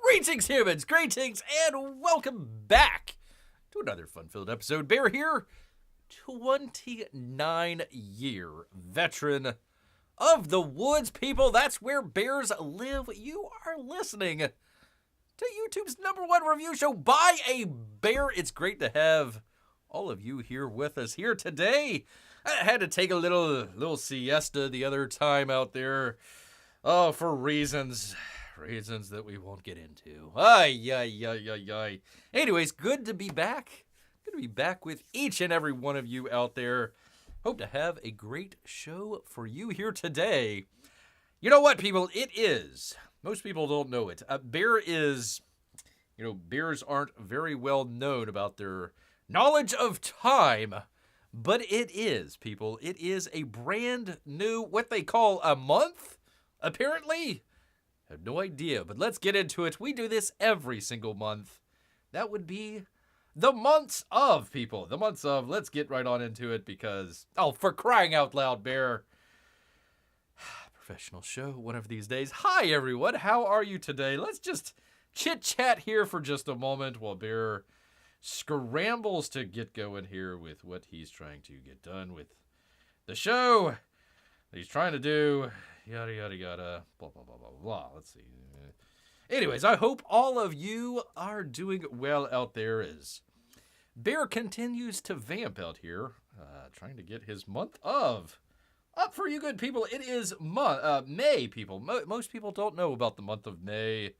Greetings, humans, greetings, and welcome back to another fun-filled episode. Bear here, 29-year veteran of the woods, people. That's where bears live. You are listening to YouTube's #1 review show by a bear. It's great to have all of you here with us here today. I had to take a little siesta the other time out there, for reasons that we won't get into. Anyways, good to be back. Good to be back with each and every one of you out there. Hope to have a great show for you here today. You know what, people? It is. Most people don't know it. Bears aren't very well known about their knowledge of time, but it is, people. It is a brand new, what they call a month, apparently. I have no idea, but let's get into it. We do this every single month. That would be the months of, people. The months of. Let's get right on into it because, for crying out loud, Bear. Professional show one of these days. Hi, everyone. How are you today? Let's just chit-chat here for just a moment while Bear scrambles to get going here with what he's trying to get done with the show that he's trying to do. Yada, yada, yada, blah, blah, blah, blah, blah. Let's see. Anyways, I hope all of you are doing well out there as Bear continues to vamp out here, trying to get his month of up for you good people. It is May, people. Most people don't know about the month of May,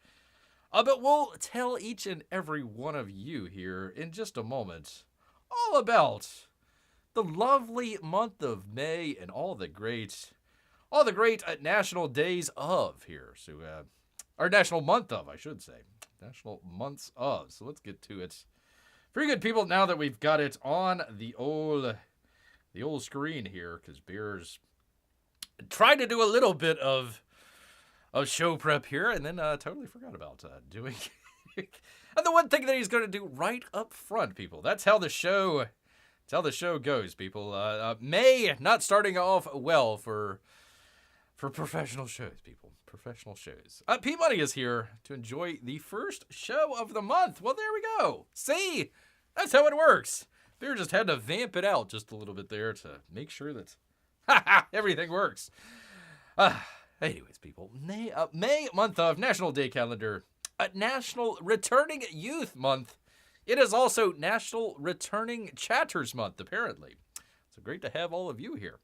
but we'll tell each and every one of you here in just a moment all about the lovely month of May and all the great national days of here. So, or national month of, I should say. National months of. So let's get to it. Pretty good, people, now that we've got it on the old screen here, because Bear's tried to do a little bit of show prep here, and then totally forgot about doing and the one thing that he's going to do right up front, people. That's how the show goes, people. May not starting off well for professional shows, people. Professional shows. P-Money is here to enjoy the first show of the month. Well, there we go. See? That's how it works. Bear just had to vamp it out just a little bit there to make sure that everything works. Anyways, people. May month of National Day Calendar. National Returning Youth Month. It is also National Returning Chatters Month, apparently. So great to have all of you here.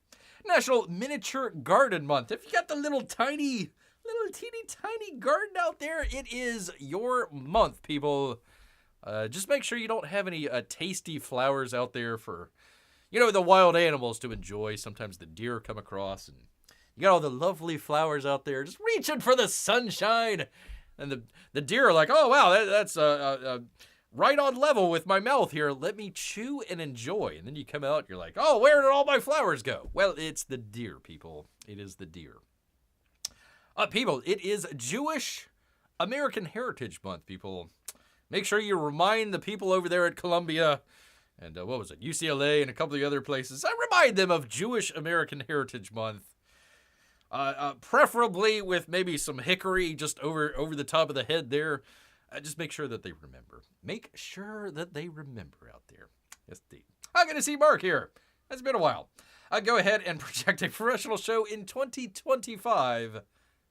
National Miniature Garden Month. If you got the little teeny tiny garden out there, it is your month, people. Just make sure you don't have any tasty flowers out there for, the wild animals to enjoy. Sometimes the deer come across, and you got all the lovely flowers out there just reaching for the sunshine. And the deer are like, oh, wow, that's right on level with my mouth here. Let me chew and enjoy. And then you come out, you're like, oh, where did all my flowers go? Well, it's the deer, people. It is the deer. People, it is Jewish American Heritage Month, people. Make sure you remind the people over there at Columbia and, UCLA and a couple of the other places. I remind them of Jewish American Heritage Month. Preferably with maybe some hickory just over the top of the head there. Just make sure that they remember. Make sure that they remember out there. Yes, indeed. I'm going to see Marc here. It's been a while. Go ahead and project a professional show in 2025.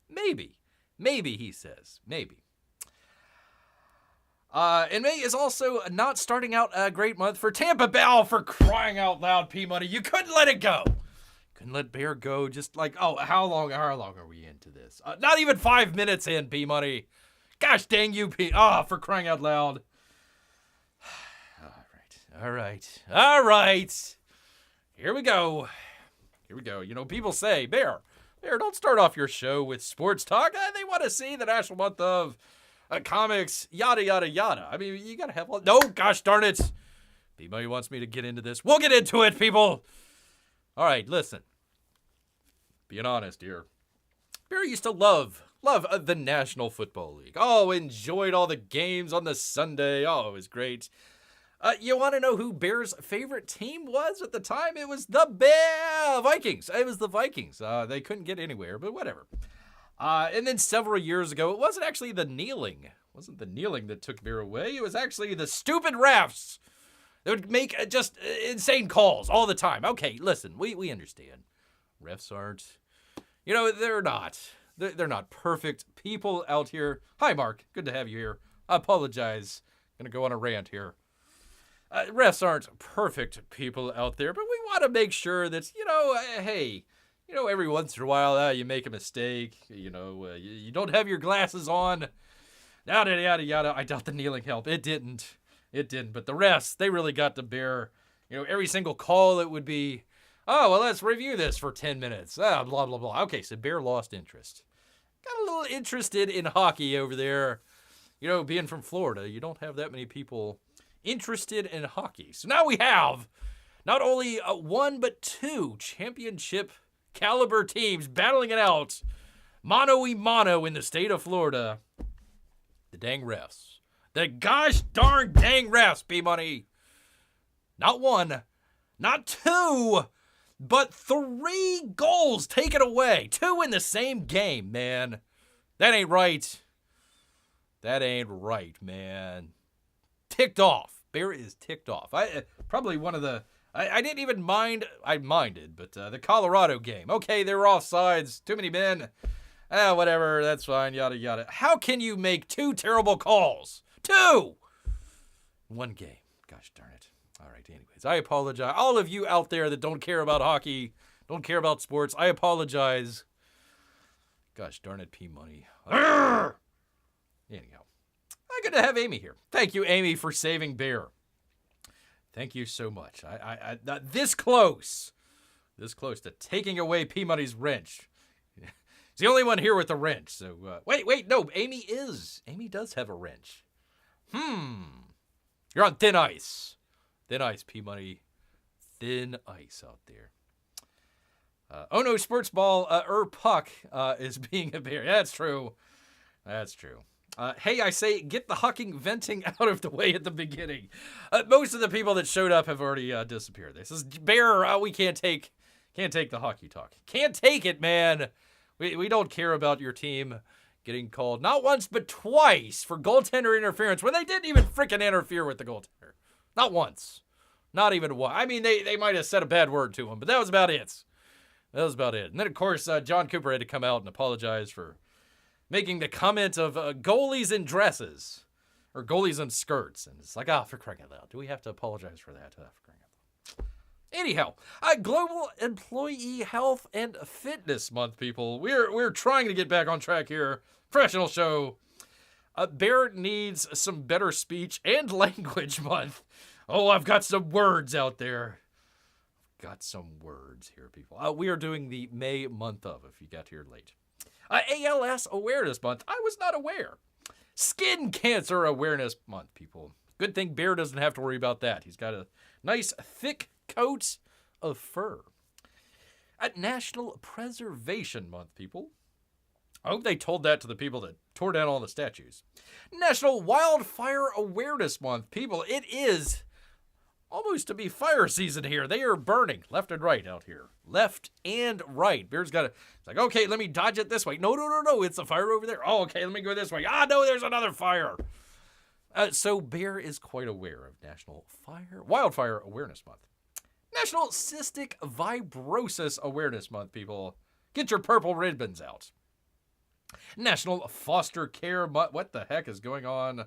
Maybe. Maybe, he says. Maybe. And May is also not starting out a great month for Tampa Bay. For crying out loud, P-Money. You couldn't let it go. Couldn't let Bear go. Just like, how long are we into this? Not even 5 minutes in, P-Money. Gosh dang you, for crying out loud. All right. Here we go. People say, Bear, don't start off your show with sports talk. They want to see the National Month of comics, yada, yada, yada. I mean, you got to have all. No, gosh darn it. P-Money wants me to get into this. We'll get into it, people. All right, listen. Being honest here. Bear used to love the National Football League. Oh, enjoyed all the games on the Sunday. Oh, it was great. You want to know who Bear's favorite team was at the time? It was the Vikings. It was the Vikings. They couldn't get anywhere, but whatever. And then several years ago, it wasn't actually the kneeling. It wasn't the kneeling that took Bear away. It was actually the stupid refs that would make just insane calls all the time. Okay, listen, we understand. Refs aren't, they're not. They're not perfect people out here. Hi, Marc. Good to have you here. I apologize. Going to go on a rant here. Refs aren't perfect people out there, but we want to make sure that, hey, every once in a while you make a mistake. You don't have your glasses on. Yada, yada, yada. I doubt the kneeling helped. It didn't. But the refs, they really got to Bear. Every single call it would be, oh, well, let's review this for 10 minutes. Blah, blah, blah. Okay, so Bear lost interest. Got a little interested in hockey over there. Being from Florida, you don't have that many people interested in hockey. So now we have not only one, but two championship caliber teams battling it out mano-a-mano in the state of Florida. The dang refs. The gosh darn dang refs, P-Money. Not one, not two, but 3 goals taken away. 2 in the same game, man. That ain't right. That ain't right, man. Ticked off. Bear is ticked off. Probably one of the... I didn't even mind... I minded, but the Colorado game. Okay, they were offsides. Too many men. Whatever. That's fine. Yada, yada. How can you make 2 terrible calls? 2! One game. Gosh darn it. All right, anyways. I apologize. All of you out there that don't care about hockey, don't care about sports, I apologize. Gosh darn it, P-Money. Anyhow. Good to have Amy here. Thank you, Amy, for saving Bear. Thank you so much. I this close to taking away P-Money's wrench. He's the only one here with a wrench. So wait, no, Amy does have a wrench. You're on thin ice. Thin ice, P-Money. Thin ice out there. Oh no, sports ball. Puck is being a Bear. That's true. That's true. Hey, I say, get the hucking venting out of the way at the beginning. Most of the people that showed up have already disappeared. This is Bear. We can't take the hockey talk. Can't take it, man. We don't care about your team getting called not once but twice for goaltender interference when they didn't even freaking interfere with the goaltender. Not once. Not even one. I mean, they might have said a bad word to him, but that was about it. And then, of course, John Cooper had to come out and apologize for making the comment of goalies in dresses or goalies in skirts. And it's like, for crying out loud. Do we have to apologize for that? For crying out loud. Anyhow, Global Employee Health and Fitness Month, people. We're trying to get back on track here. Professional show. Bear needs some better speech and language month. Oh, I've got some words out there. Got some words here, people. We are doing the May month of, if you got here late. ALS Awareness Month. I was not aware. Skin Cancer Awareness Month, people. Good thing Bear doesn't have to worry about that. He's got a nice, thick coat of fur. National Preservation Month, people. I hope they told that to the people that tore down all the statues. National Wildfire Awareness Month, people. It is almost to be fire season here. They are burning left and right out here. Left and right. Bear's got it's like, okay, let me dodge it this way. No. It's a fire over there. Oh, okay, let me go this way. No, there's another fire. So Bear is quite aware of National Wildfire Awareness Month. National Cystic Fibrosis Awareness Month, people. Get your purple ribbons out. National Foster Care Month. What the heck is going on?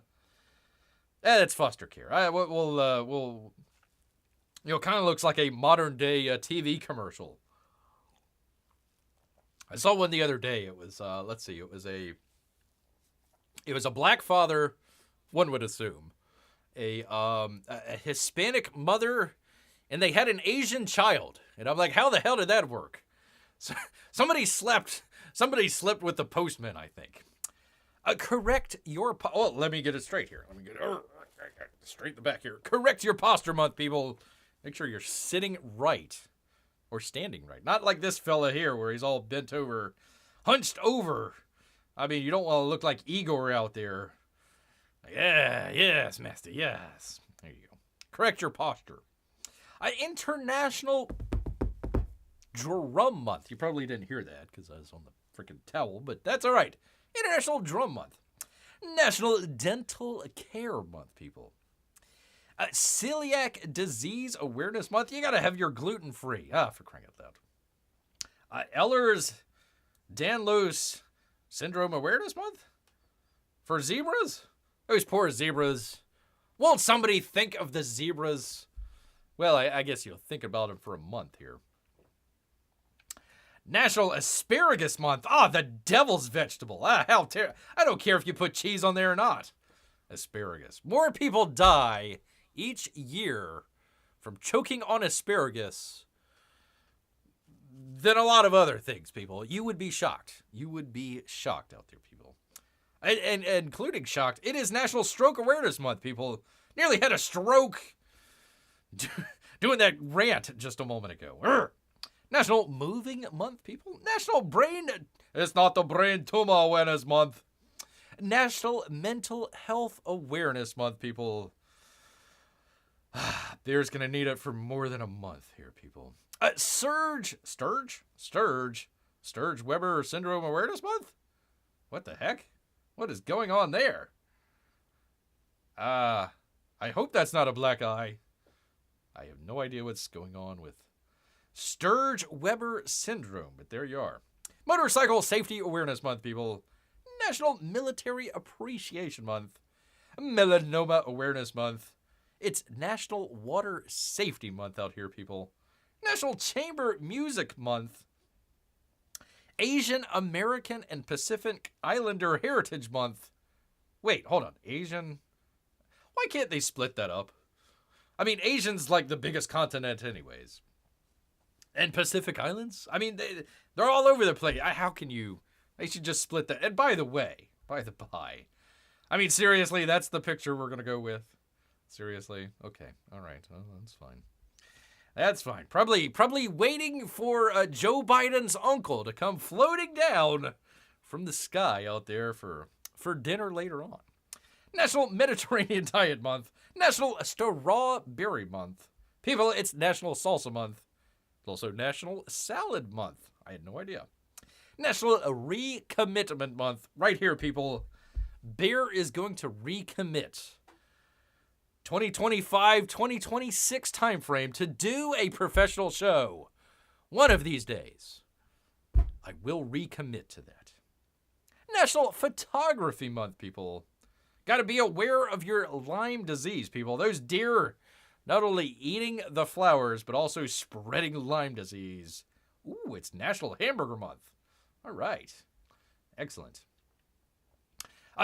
It's foster care. We'll kind of looks like a modern day TV commercial. I saw one the other day. It was it was a black father, one would assume, a Hispanic mother, and they had an Asian child. And I'm like, how the hell did that work? So, somebody slept with the postman, I think. Correct your... let me get it straight here. Let me get it straight in the back here. Correct your posture month, people. Make sure you're sitting right. Or standing right. Not like this fella here where he's all bent over, hunched over. I mean, you don't want to look like Igor out there. Yeah, yes, master, yes. There you go. Correct your posture. International Drum Month. You probably didn't hear that because I was on the freaking towel, but that's all right. International Drum Month. National Dental Care Month, people. Celiac Disease Awareness Month. You got to have your gluten-free. For crying out loud. Ehlers-Danlos Syndrome Awareness Month? For zebras? Those poor zebras. Won't somebody think of the zebras? Well, I guess you'll think about them for a month here. National Asparagus Month. The devil's vegetable. I don't care if you put cheese on there or not. Asparagus. More people die each year from choking on asparagus than a lot of other things, people. You would be shocked. You would be shocked out there, people. And including shocked, it is National Stroke Awareness Month, people. Nearly had a stroke doing that rant just a moment ago. Urgh. National Moving Month, people. National Brain... It's not the Brain Tumor Awareness Month. National Mental Health Awareness Month, people. Beer's going to need it for more than a month here, people. Scourge Weber Syndrome Awareness Month? What the heck? What is going on there? I hope that's not a black eye. I have no idea what's going on with Sturge Weber Syndrome, but there you are. Motorcycle Safety Awareness Month, people. National Military Appreciation Month. Melanoma Awareness Month. It's National Water Safety Month out here, people. National Chamber Music Month. Asian American and Pacific Islander Heritage Month. Wait, hold on. Asian? Why can't they split that up? I mean, Asian's like the biggest continent anyways. And Pacific Islands? I mean, they're all over the place. How can you... They should just split that. And by the by. I mean, seriously, that's the picture we're going to go with. Seriously? Okay. All right. Oh, that's fine. That's fine. Probably waiting for Joe Biden's uncle to come floating down from the sky out there for dinner later on. National Mediterranean Diet Month. National Strawberry Month. People, it's National Salsa Month. It's also National Salad Month. I had no idea. National Recommitment Month. Right here, people. Bear is going to recommit 2025-2026 timeframe to do a professional show. One of these days, I will recommit to that. National Photography Month, people. Got to be aware of your Lyme disease, people. Those deer not only eating the flowers, but also spreading Lyme disease. Ooh, it's National Hamburger Month. All right. Excellent.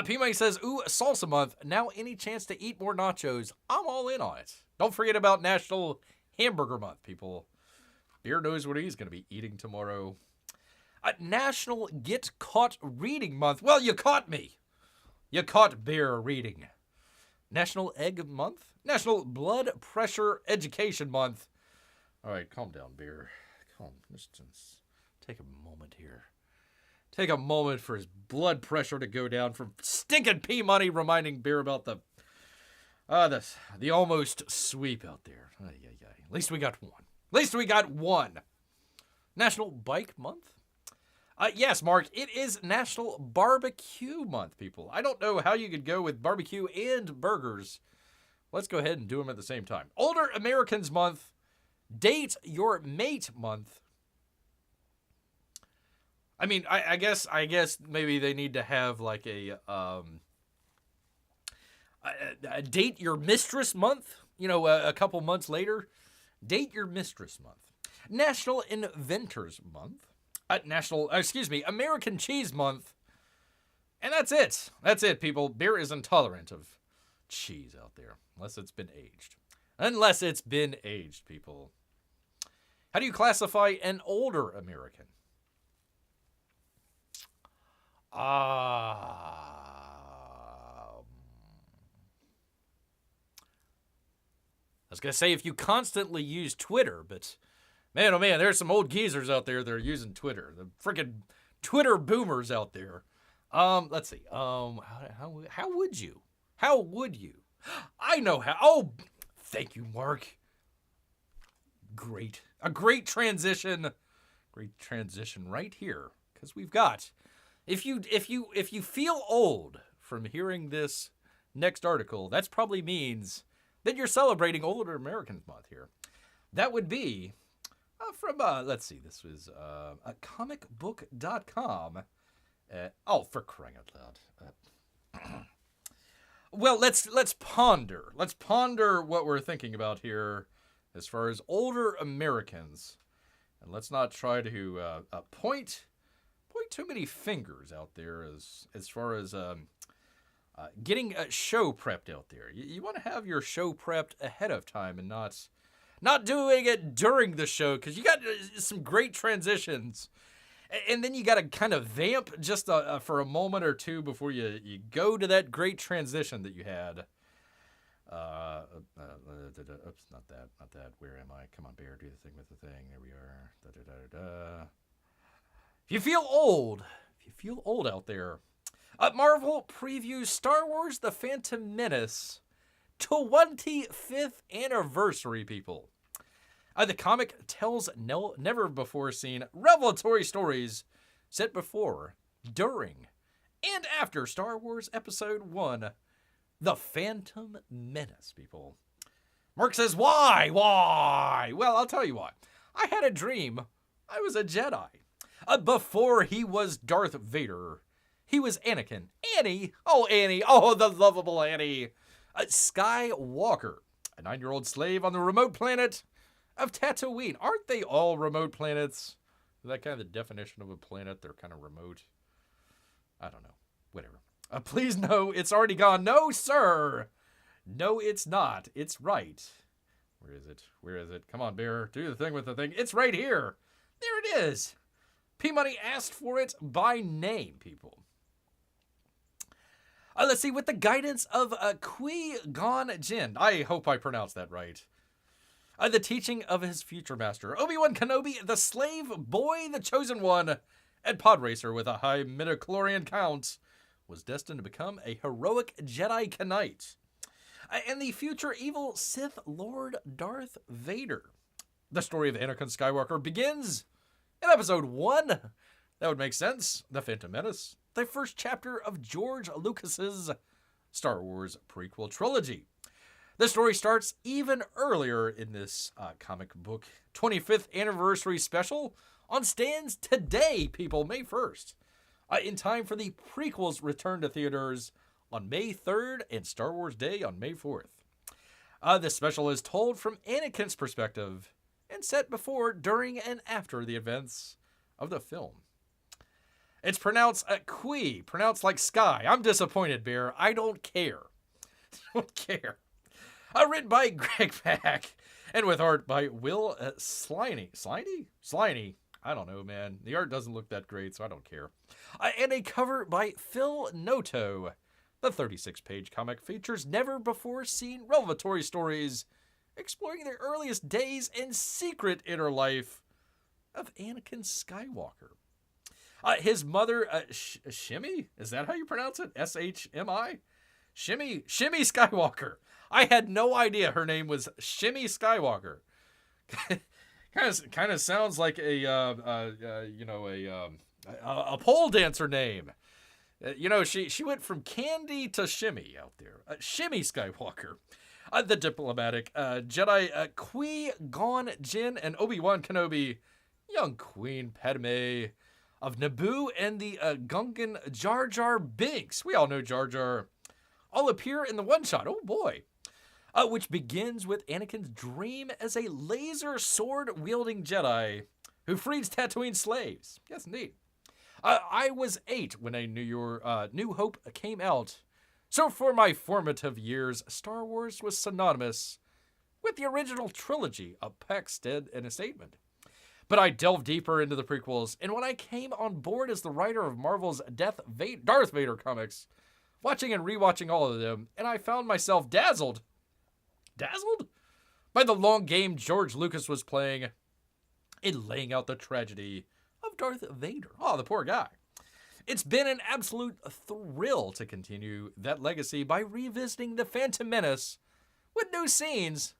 P-Mike says, ooh, Salsa Month. Now any chance to eat more nachos? I'm all in on it. Don't forget about National Hamburger Month, people. Beer knows what he's going to be eating tomorrow. National Get Caught Reading Month. Well, you caught me. You caught Bear reading. National Egg Month. National Blood Pressure Education Month. All right, calm down, Bear. Calm. Just take a moment here. Take a moment for his blood pressure to go down from stinking P-Money reminding Bear about the almost sweep out there. At least we got one. National Bike Month. Yes, Mark, it is National Barbecue Month, people. I don't know how you could go with barbecue and burgers. Let's go ahead and do them at the same time. Older Americans Month. Date Your Mate Month. I mean, I guess maybe they need to have like a Date Your Mistress Month. You know, a couple months later. Date Your Mistress Month. National Inventors Month. American Cheese Month. And that's it. That's it, people. Beer is intolerant of cheese out there. Unless it's been aged. People. How do you classify an older American? I was going to say if you constantly use Twitter, but man, oh man, there's some old geezers out there that are using Twitter. The freaking Twitter boomers out there. Let's see. How would you? I know how. Oh, Thank you, Marc. Great. A great transition. Great transition right here. Because we've got... If you feel old from hearing this next article, that probably means that you're celebrating Older Americans Month here. That would be from, let's see, this was comicbook.com. Oh, for crying out loud. Well, let's ponder. Let's ponder what we're thinking about here as far as older Americans. And let's not try to point too many fingers out there as far as getting a show prepped out there. You want to have your show prepped ahead of time and not doing it during the show, because you got some great transitions. And then you got to kind of vamp just for a moment or two before you go to that great transition that you had. Oops, not that. Where am I? Come on, Bear, do the thing with the thing. There we are. If you feel old out there, Marvel previews Star Wars The Phantom Menace 25th anniversary, people. The comic tells never-before-seen revelatory stories set before, during, and after Star Wars Episode 1, The Phantom Menace, people. Marc says, why? Well, I'll tell you why. I had a dream. I was a Jedi. Before he was Darth Vader, he was Anakin. Annie, oh, the lovable Annie. Skywalker, a 9-year-old slave on the remote planet of Tatooine. Aren't they all remote planets? Is that kind of the definition of a planet? They're kind of remote. I don't know. Whatever. Please no, it's already gone. No, sir. No, it's not. It's right. Where is it? Come on, Bear. Do the thing with the thing. It's right here. There it is. P-Money asked for it by name, people. Let's see, with the guidance of Qui-Gon Jinn. I hope I pronounced that right. The teaching of his future master, Obi-Wan Kenobi, the slave boy, the chosen one, and pod racer with a high midichlorian count, was destined to become a heroic Jedi Knight. And the future evil Sith Lord Darth Vader. The story of Anakin Skywalker begins in Episode 1. That would make sense. The Phantom Menace, the first chapter of George Lucas's Star Wars prequel trilogy. The story starts even earlier in this comic book 25th anniversary special on stands today, people, May 1st, in time for the prequel's return to theaters on May 3rd and Star Wars Day on May 4th. The special is told from Anakin's perspective and set before, during, and after the events of the film. It's pronounced Qui, pronounced like sky. I'm disappointed, Bear. I don't care. Don't care. Written by Greg Pak and with art by Will Sliney. Sliney? I don't know, man. The art doesn't look that great, so I don't care. And a cover by Phil Noto. The 36-page comic features never-before-seen revelatory stories exploring the earliest days and secret inner life of Anakin Skywalker. His mother, Shimmy? Is that how you pronounce it? S-H-M-I? Shimmy Skywalker. I had no idea her name was Shimmy Skywalker. kind of sounds like a pole dancer name. She went from Candy to Shimmy out there. Shimmy Skywalker. The diplomatic Jedi Qui-Gon Jinn and Obi-Wan Kenobi, young Queen Padme of Naboo, and the Gungan Jar Jar Binks. We all know Jar Jar. All appear in the one-shot. Oh, boy. Which begins with Anakin's dream as a laser sword-wielding Jedi who frees Tatooine slaves. Yes, indeed. I was 8 when a New Hope came out. So for my formative years, Star Wars was synonymous with the original trilogy, of Pak said in a statement. But I delved deeper into the prequels, and when I came on board as the writer of Marvel's Darth Vader comics, watching and rewatching all of them, and I found myself dazzled by the long game George Lucas was playing in laying out the tragedy of Darth Vader. Oh, the poor guy. It's been an absolute thrill to continue that legacy by revisiting The Phantom Menace with new scenes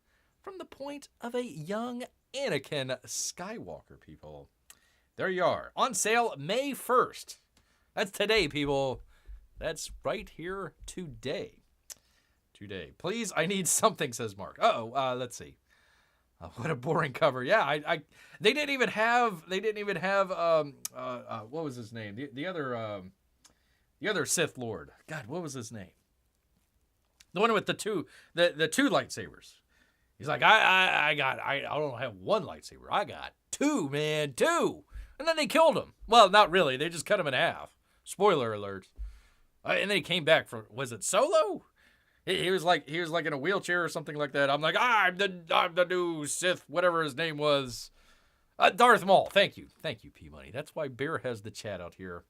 from the point of a young Anakin Skywalker, people. There you are. On sale May 1st. That's today, people. That's right here today. Today. Please, I need something, says Marc. Let's see. What a boring cover. Yeah, they didn't even have what was his name? The other Sith Lord. God, what was his name? The one with the two lightsabers. He's like, I don't have one lightsaber. I got two, man, two. And then they killed him. Well, not really. They just cut him in half. Spoiler alert. And then he came back for, was it Solo? He was like in a wheelchair or something like that. I'm like, I'm the new Sith, whatever his name was. Darth Maul. Thank you, P Money. That's why Bear has the chat out here.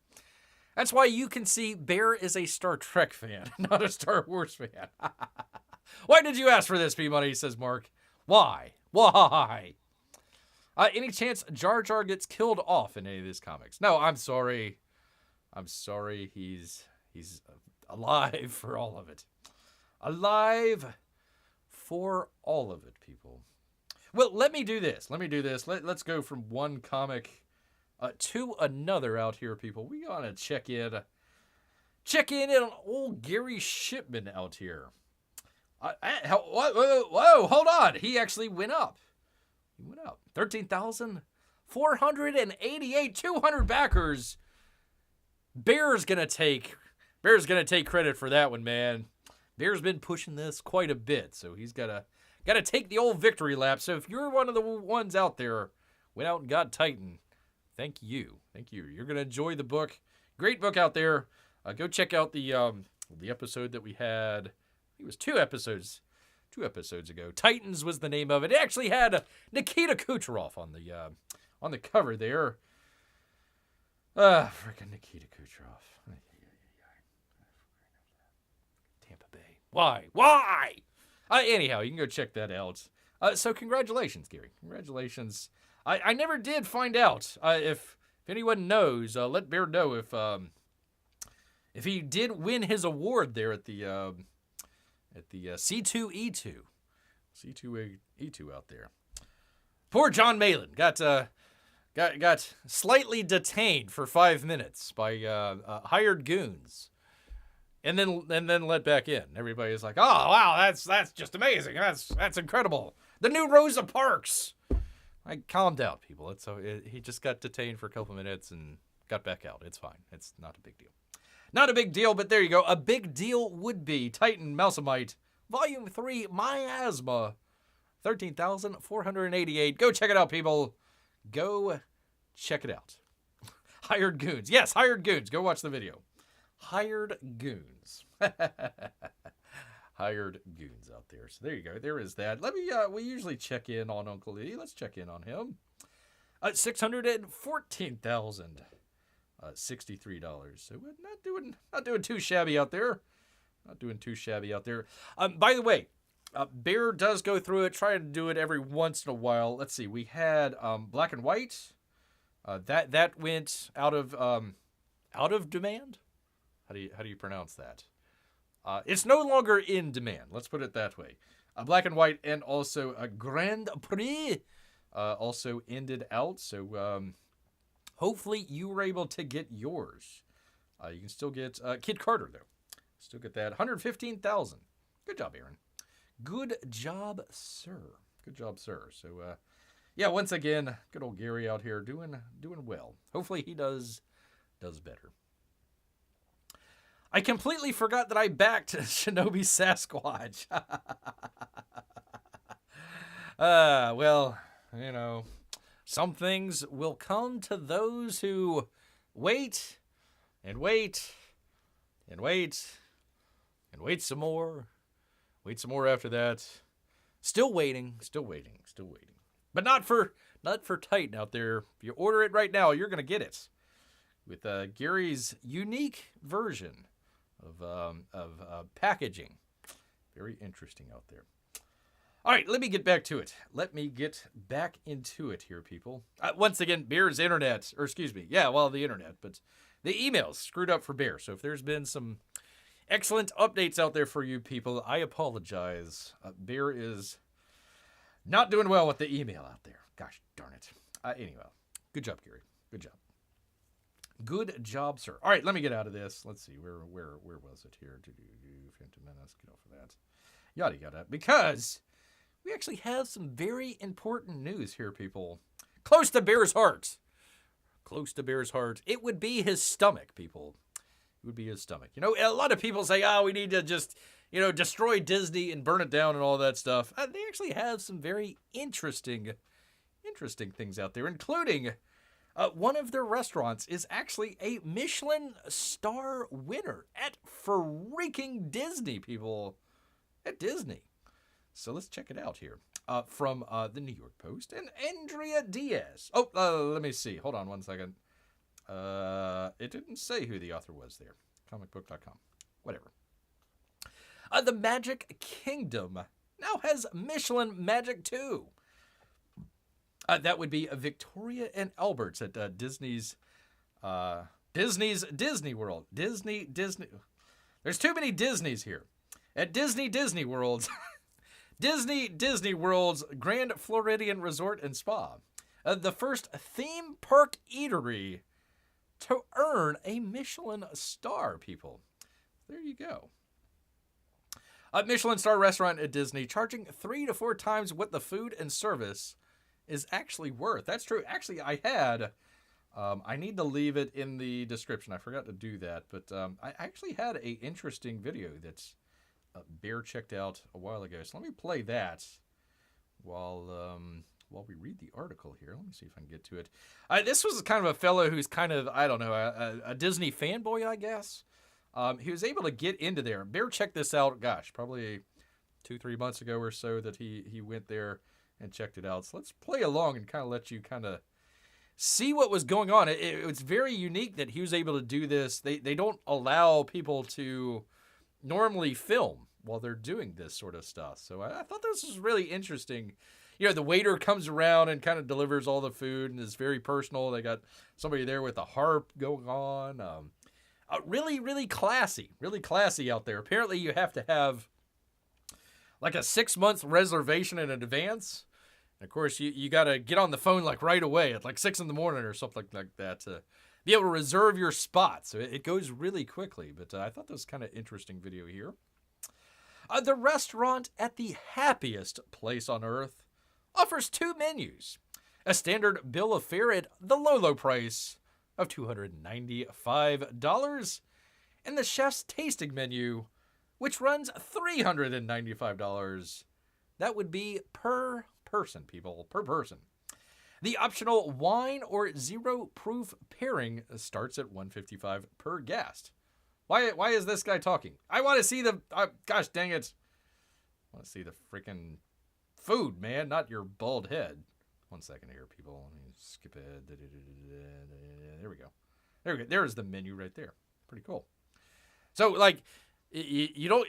That's why you can see Bear is a Star Trek fan, not a Star Wars fan. Why did you ask for this, P Money? Says Marc. Why? Any chance Jar Jar gets killed off in any of these comics? No, I'm sorry. He's alive for all of it. Alive for all of it, people. Well, let me do this. Let's go from one comic to another out here, people. We gotta check in on old Gary Shipman out here. Whoa, hold on. He actually went up. 13,488, 200 backers. Bear's gonna take credit for that one, man. Bear's been pushing this quite a bit, so he's gotta take the old victory lap. So if you're one of the ones out there, went out and got Titan, thank you. You're gonna enjoy the book. Great book out there. Go check out the episode that we had. I think it was two episodes ago. Titans was the name of it. It actually had Nikita Kucherov on the cover there. Freaking Nikita Kucherov. Tampa Bay. Why? Anyhow, you can go check that out. So congratulations, Gary. Congratulations. I never did find out if anyone knows. Let Bear know if he did win his award there at the C2E2. C2E2 out there. Poor John Malin got slightly detained for 5 minutes by hired goons, and then let back in. Everybody's like, "Oh wow, that's just amazing. That's incredible. The new Rosa Parks." I calmed down, people. He just got detained for a couple minutes and got back out. It's fine. It's not a big deal. Not a big deal, but there you go. A big deal would be Titan Mousemite, Volume 3, Miasma, 13,488. Go check it out, people. Go check it out. Hired Goons. Yes, Hired Goons. Go watch the video. Hired Goons. Hired Goons out there. So there you go. There is that. We usually check in on Uncle Eddie. Let's check in on him. $614,063. So not doing too shabby out there. By the way, Bear does go through it. Try to do it every once in a while. Let's see. We had Black and White. That went out of demand. How do you pronounce that? It's no longer in demand. Let's put it that way. Black and White and also a Grand Prix also ended out. So hopefully you were able to get yours. You can still get Kid Carter though. Still get that. 115,000. Good job, Aaron. Good job, sir. So yeah, once again, good old Gary out here doing well. Hopefully he does better. I completely forgot that I backed Shinobi Sasquatch. Well, some things will come to those who wait and wait and wait and wait some more. Wait some more after that. Still waiting. But not for Titan out there. If you order it right now, you're going to get it. With Gary's unique version of packaging. Very interesting out there. All right, let me get back to it. Let me get back into it here, people. Once again, Bear's internet, or excuse me, the internet, but the email's screwed up for Bear. So if there's been some excellent updates out there for you people, I apologize. Bear is Not doing well with the email out there. Gosh darn it. Anyway, good job, Gary. Good job. Good job, sir. All right, let me get out of this. Let's see. Where was it here? Menace, get off of that. Yada, yada. Because we actually have some very important news here, people. Close to Bear's heart. Close to Bear's heart. It would be his stomach, people. It would be his stomach. You know, a lot of people say, we need to just, destroy Disney and burn it down and all that stuff. They actually have some very interesting things out there, including one of their restaurants is actually a Michelin star winner at freaking Disney, people. At Disney. So let's check it out here. From the New York Post and Andrea Diaz. Let me see. Hold on one second. It didn't say who the author was there. Comicbook.com. Whatever. The Magic Kingdom now has Michelin Magic 2. That would be Victoria and Albert's at Disney's Disney World. Disney. There's too many Disneys here. At Disney World. Disney World's Grand Floridian Resort and Spa. The first theme park eatery to earn a Michelin star, people. There you go. A Michelin star restaurant at Disney charging 3 to 4 times what the food and service is actually worth. That's true. Actually, I had... I need to leave it in the description. I forgot to do that. But I actually had a interesting video that's Bear checked out a while ago. So let me play that while we read the article here. Let me see if I can get to it. This was kind of a fellow who's kind of, I don't know, a Disney fanboy, I guess. He was able to get into there. Bear checked this out, gosh, probably 2-3 months ago or so that he went there and checked it out. So let's play along and kind of let you kind of see what was going on. It's very unique that he was able to do this. They don't allow people to normally film while they're doing this sort of stuff. So I thought this was really interesting. You know, the waiter comes around and kind of delivers all the food and is very personal. They got somebody there with a harp going on. Really, really classy out there. Apparently you have to have like a 6-month reservation in advance. And of course, you got to get on the phone like right away at like 6 a.m. or something like that to be able to reserve your spot. So it goes really quickly. But I thought that was kind of interesting video here. The restaurant at the happiest place on earth offers 2 menus. A standard bill of fare at the low price of $295, and the chef's tasting menu, which runs $395. That would be per person, people, per person. The optional wine or zero proof pairing starts at $155 per guest. Why is this guy talking? I want to see the, gosh dang it. I want to see the freaking food, man, not your bald head. 1 second here, people. Let me skip it. There we go. There's the menu right there. Pretty cool. So, like, you don't...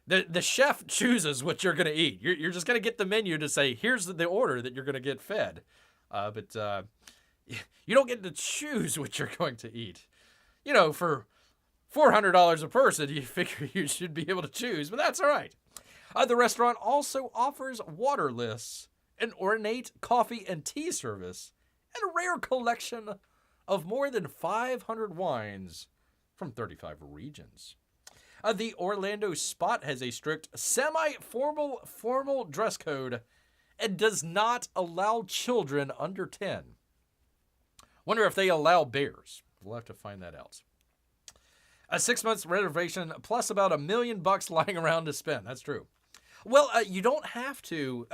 The chef chooses what you're going to eat. You're just going to get the menu to say, here's the order that you're going to get fed. But you don't get to choose what you're going to eat. You know, for $400 a person, you figure you should be able to choose, but that's all right. The restaurant also offers water lists, an ornate coffee and tea service, and a rare collection of more than 500 wines from 35 regions. The Orlando Spot has a strict formal dress code and does not allow children under 10. Wonder if they allow bears. We'll have to find that out. A 6 months reservation plus about $1 million lying around to spend. That's true. Well, you don't have to.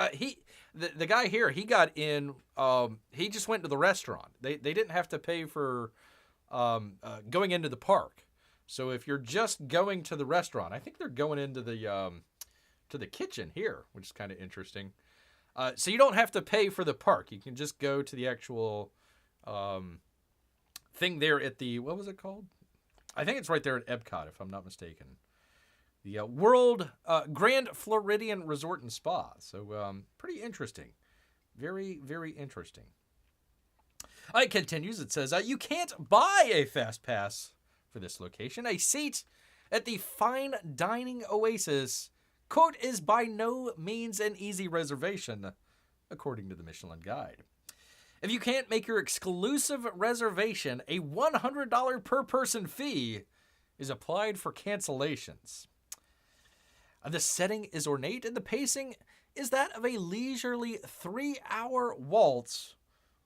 The guy here, he got in. He just went to the restaurant. They didn't have to pay for going into the park. So if you're just going to the restaurant, I think they're going into the kitchen here, which is kind of interesting. So you don't have to pay for the park. You can just go to the actual thing there at the, what was it called? I think it's right there at Epcot, if I'm not mistaken. The World Grand Floridian Resort and Spa. So pretty interesting. Very, very interesting. It continues. It says, you can't buy a fast pass for this location. A seat at the fine dining oasis, quote, is by no means an easy reservation, according to the Michelin Guide. If you can't make your exclusive reservation, a $100 per person fee is applied for cancellations. The setting is ornate and the pacing is that of a leisurely 3-hour waltz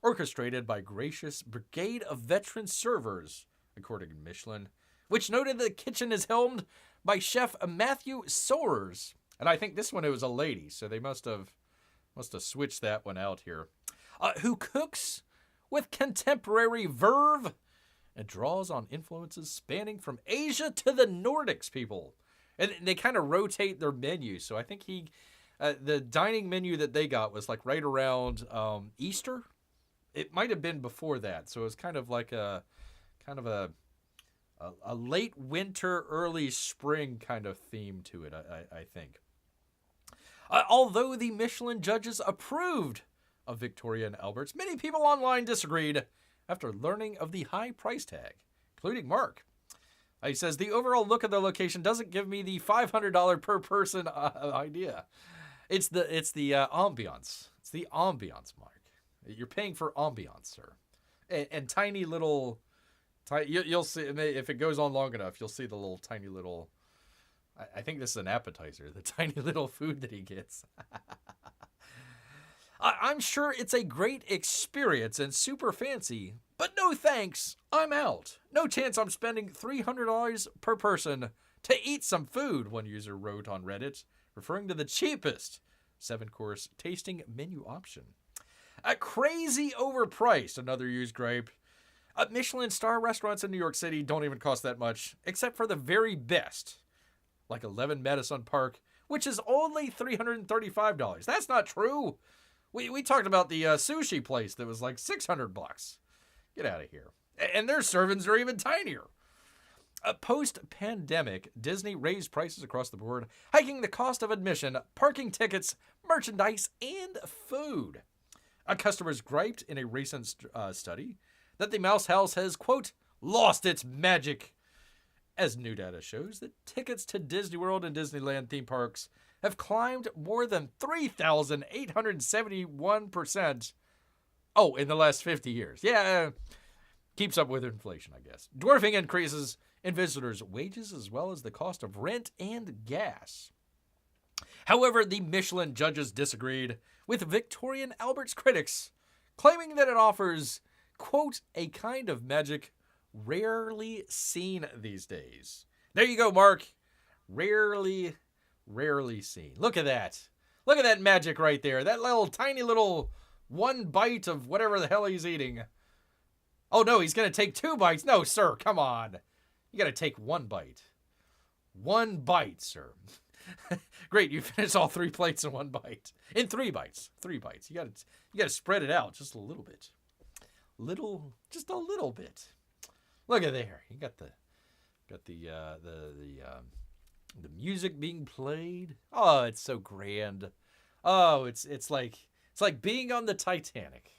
orchestrated by gracious brigade of veteran servers, according to Michelin, which noted the kitchen is helmed by Chef Matthew Soares. And I think this one, it was a lady, so they must have switched that one out here. Who cooks with contemporary verve and draws on influences spanning from Asia to the Nordics, people. And they kind of rotate their menu. So I think the dining menu that they got was like right around Easter. It might have been before that. So it was kind of like a late winter, early spring kind of theme to it, I think. Although the Michelin judges approved of Victoria and Albert's, many people online disagreed after learning of the high price tag, including Marc. He says, the overall look of the location doesn't give me the $500 per person idea. It's the ambiance. It's the ambiance, Marc. You're paying for ambiance, sir. And tiny little... You'll see, if it goes on long enough, you'll see the little tiny little... I think this is an appetizer, the tiny little food that he gets. I'm sure it's a great experience and super fancy, but no thanks, I'm out. No chance I'm spending $300 per person to eat some food, one user wrote on Reddit, referring to the cheapest 7-course tasting menu option. Crazy overpriced, another user griped. Michelin star restaurants in New York City don't even cost that much, except for the very best, like 11 Madison Park, which is only $335. That's not true. We talked about the sushi place that was like $600. Get out of here. And their servings are even tinier. Post-pandemic, Disney raised prices across the board, hiking the cost of admission, parking tickets, merchandise, and food. Customers griped in a recent study that the Mouse House has, quote, lost its magic. As new data shows that tickets to Disney World and Disneyland theme parks have climbed more than 3,871%. Oh, in the last 50 years. Yeah, keeps up with inflation, I guess. Dwarfing increases in visitors' wages as well as the cost of rent and gas. However, the Michelin judges disagreed with Victoria and Albert's critics, claiming that it offers, quote, a kind of magic rarely seen these days. There you go, Marc. Rarely seen. Look at that. Look at that magic right there. That little tiny little one bite of whatever the hell he's eating. Oh, no, he's going to take 2 bites. No, sir, come on. You got to take 1 bite. 1 bite, sir. Great, you finished all 3 plates in 1 bite. In 3 bites. 3 bites. You got to spread it out just a little bit. Just a little bit. Look at there. You got the music being played. Oh, it's so grand. Oh, it's like being on the Titanic.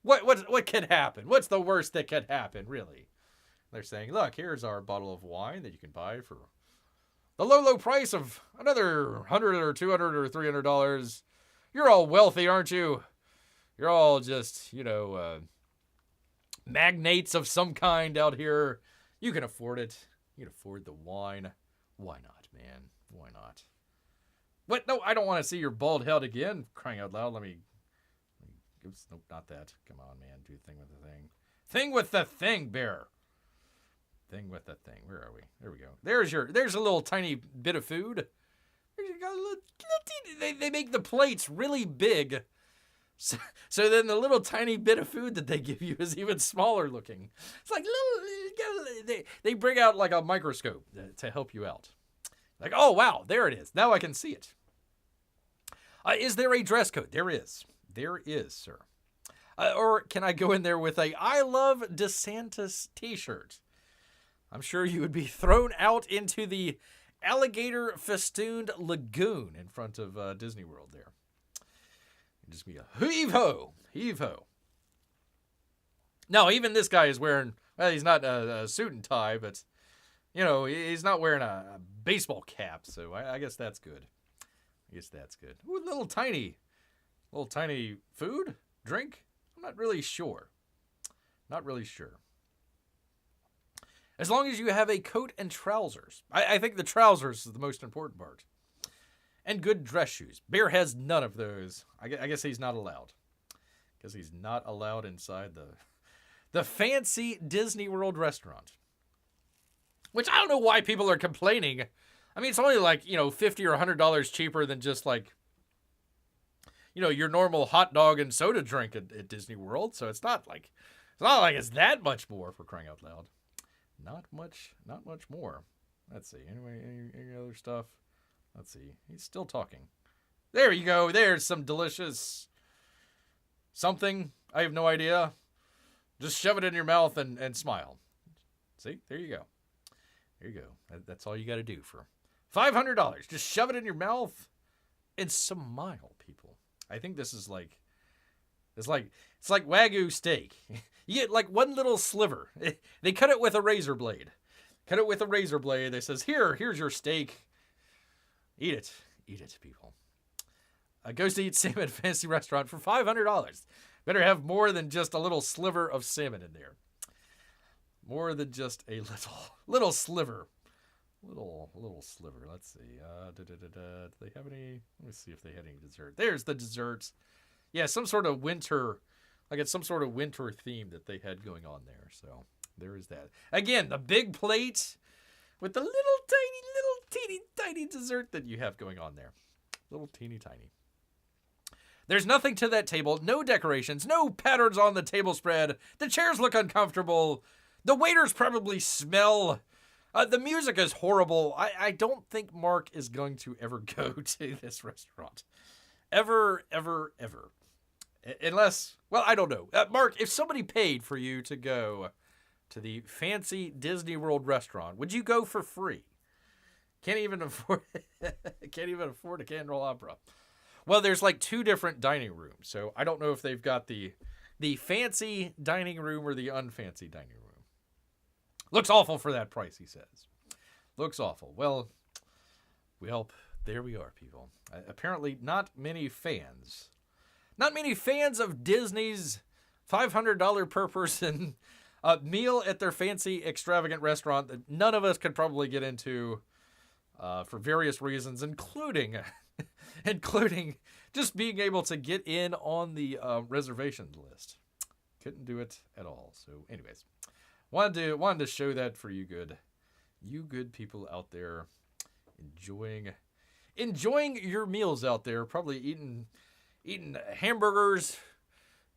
What could happen? What's the worst that could happen, really? They're saying, look, here's our bottle of wine that you can buy for the low price of another $100 or $200 or $300. You're all wealthy, aren't you? You're all just, magnates of some kind out here. You can afford it. You can afford the wine. Why not, man? Why not? What? No, I don't want to see your bald head again. Crying out loud. Nope, not that. Come on, man. Do the thing with the thing. Thing with the thing, Bear. Thing with the thing. Where are we? There we go. There's a little tiny bit of food. They make the plates really big. So then the little tiny bit of food that they give you is even smaller looking. It's like they bring out like a microscope to help you out. Like, oh, wow, there it is. Now I can see it. Is there a dress code? There is. There is, sir. Or can I go in there with a I Love DeSantis t-shirt? I'm sure you would be thrown out into the alligator festooned lagoon in front of Disney World there. It'd just be a heave-ho, heave-ho. No, even this guy is wearing, well, he's not a suit and tie, but, he's not wearing a baseball cap, so I guess that's good. Ooh, little tiny little tiny food, drink. I'm not really sure. Not really sure. As long as you have a coat and trousers. I think the trousers is the most important part. And good dress shoes. Bear has none of those. I guess he's not allowed. Because he's not allowed inside the fancy Disney World restaurant. Which I don't know why people are complaining. I mean, it's only like, $50 or $100 cheaper than just like, your normal hot dog and soda drink at Disney World. So it's not like it's that much more, for crying out loud. Not much more. Let's see. Anyway, any other stuff? Let's see. He's still talking. There you go. There's some delicious something. I have no idea. Just shove it in your mouth and smile. See? There you go. There you go. That's all you got to do for $500. Just shove it in your mouth and smile, people. I think this is like, it's like Wagyu steak. You get like one little sliver. They cut it with a razor blade. They says, here's your steak. Eat it, people. Goes to eat salmon at a fancy restaurant for $500. Better have more than just a little sliver of salmon in there. More than just a little sliver. Little sliver. Let's see. Do they have any? Let me see if they had any dessert. There's the desserts. Yeah, some sort of winter, like it's some sort of winter theme that they had going on there. So there is that. Again, the big plate with the little teeny tiny dessert that you have going on there. Little teeny tiny. There's nothing to that table. No decorations. No patterns on the table spread. The chairs look uncomfortable. The waiters probably smell. The music is horrible. I don't think Marc is going to ever go to this restaurant. Ever. Unless, well, I don't know. Marc, if somebody paid for you to go to the fancy Disney World restaurant, would you go for free? Can't even afford a Candle Opera. Well, there's like 2 different dining rooms, so I don't know if they've got the fancy dining room or the unfancy dining room. Looks awful for that price, he says. Looks awful. Well, there we are, people. Apparently not many fans of Disney's $500 per person meal at their fancy, extravagant restaurant that none of us could probably get into for various reasons, including just being able to get in on the reservation list. Couldn't do it at all. So anyways, wanted to show that for you good people out there enjoying your meals out there, probably eating hamburgers.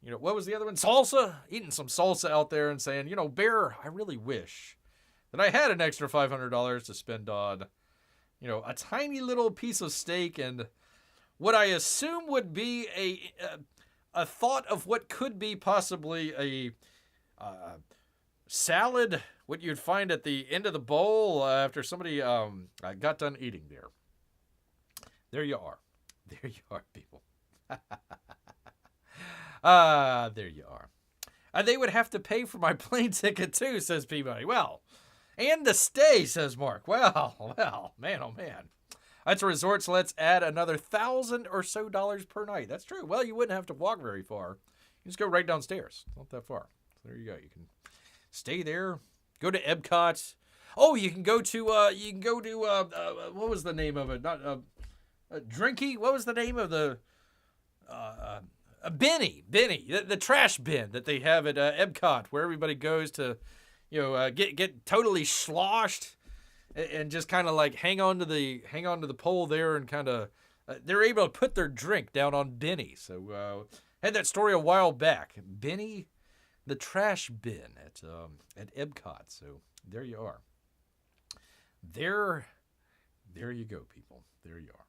What was the other one? Salsa. Eating some salsa out there and saying, Bear, I really wish that I had an extra $500 to spend on, a tiny little piece of steak and what I assume would be a thought of what could be possibly a salad, what you'd find at the end of the bowl after somebody got done eating there. There you are. There you are, people. There you are. They would have to pay for my plane ticket too, says Peabody. Well, and the stay, says Marc. Well, man, oh man. That's a resort, so let's add another $1,000 or so per night. That's true. Well, you wouldn't have to walk very far. You just go right downstairs. It's not that far. So there you go. You can stay there. Go to Epcot. Oh, you can go to what was the name of it? Not Drinky. What was the name of the Benny, the trash bin that they have at Epcot, where everybody goes to, get totally sloshed and just kind of like hang on to the pole there and kind of they're able to put their drink down on Benny. So had that story a while back. Benny, the trash bin at Epcot. So there you are. There you go, people. There you are.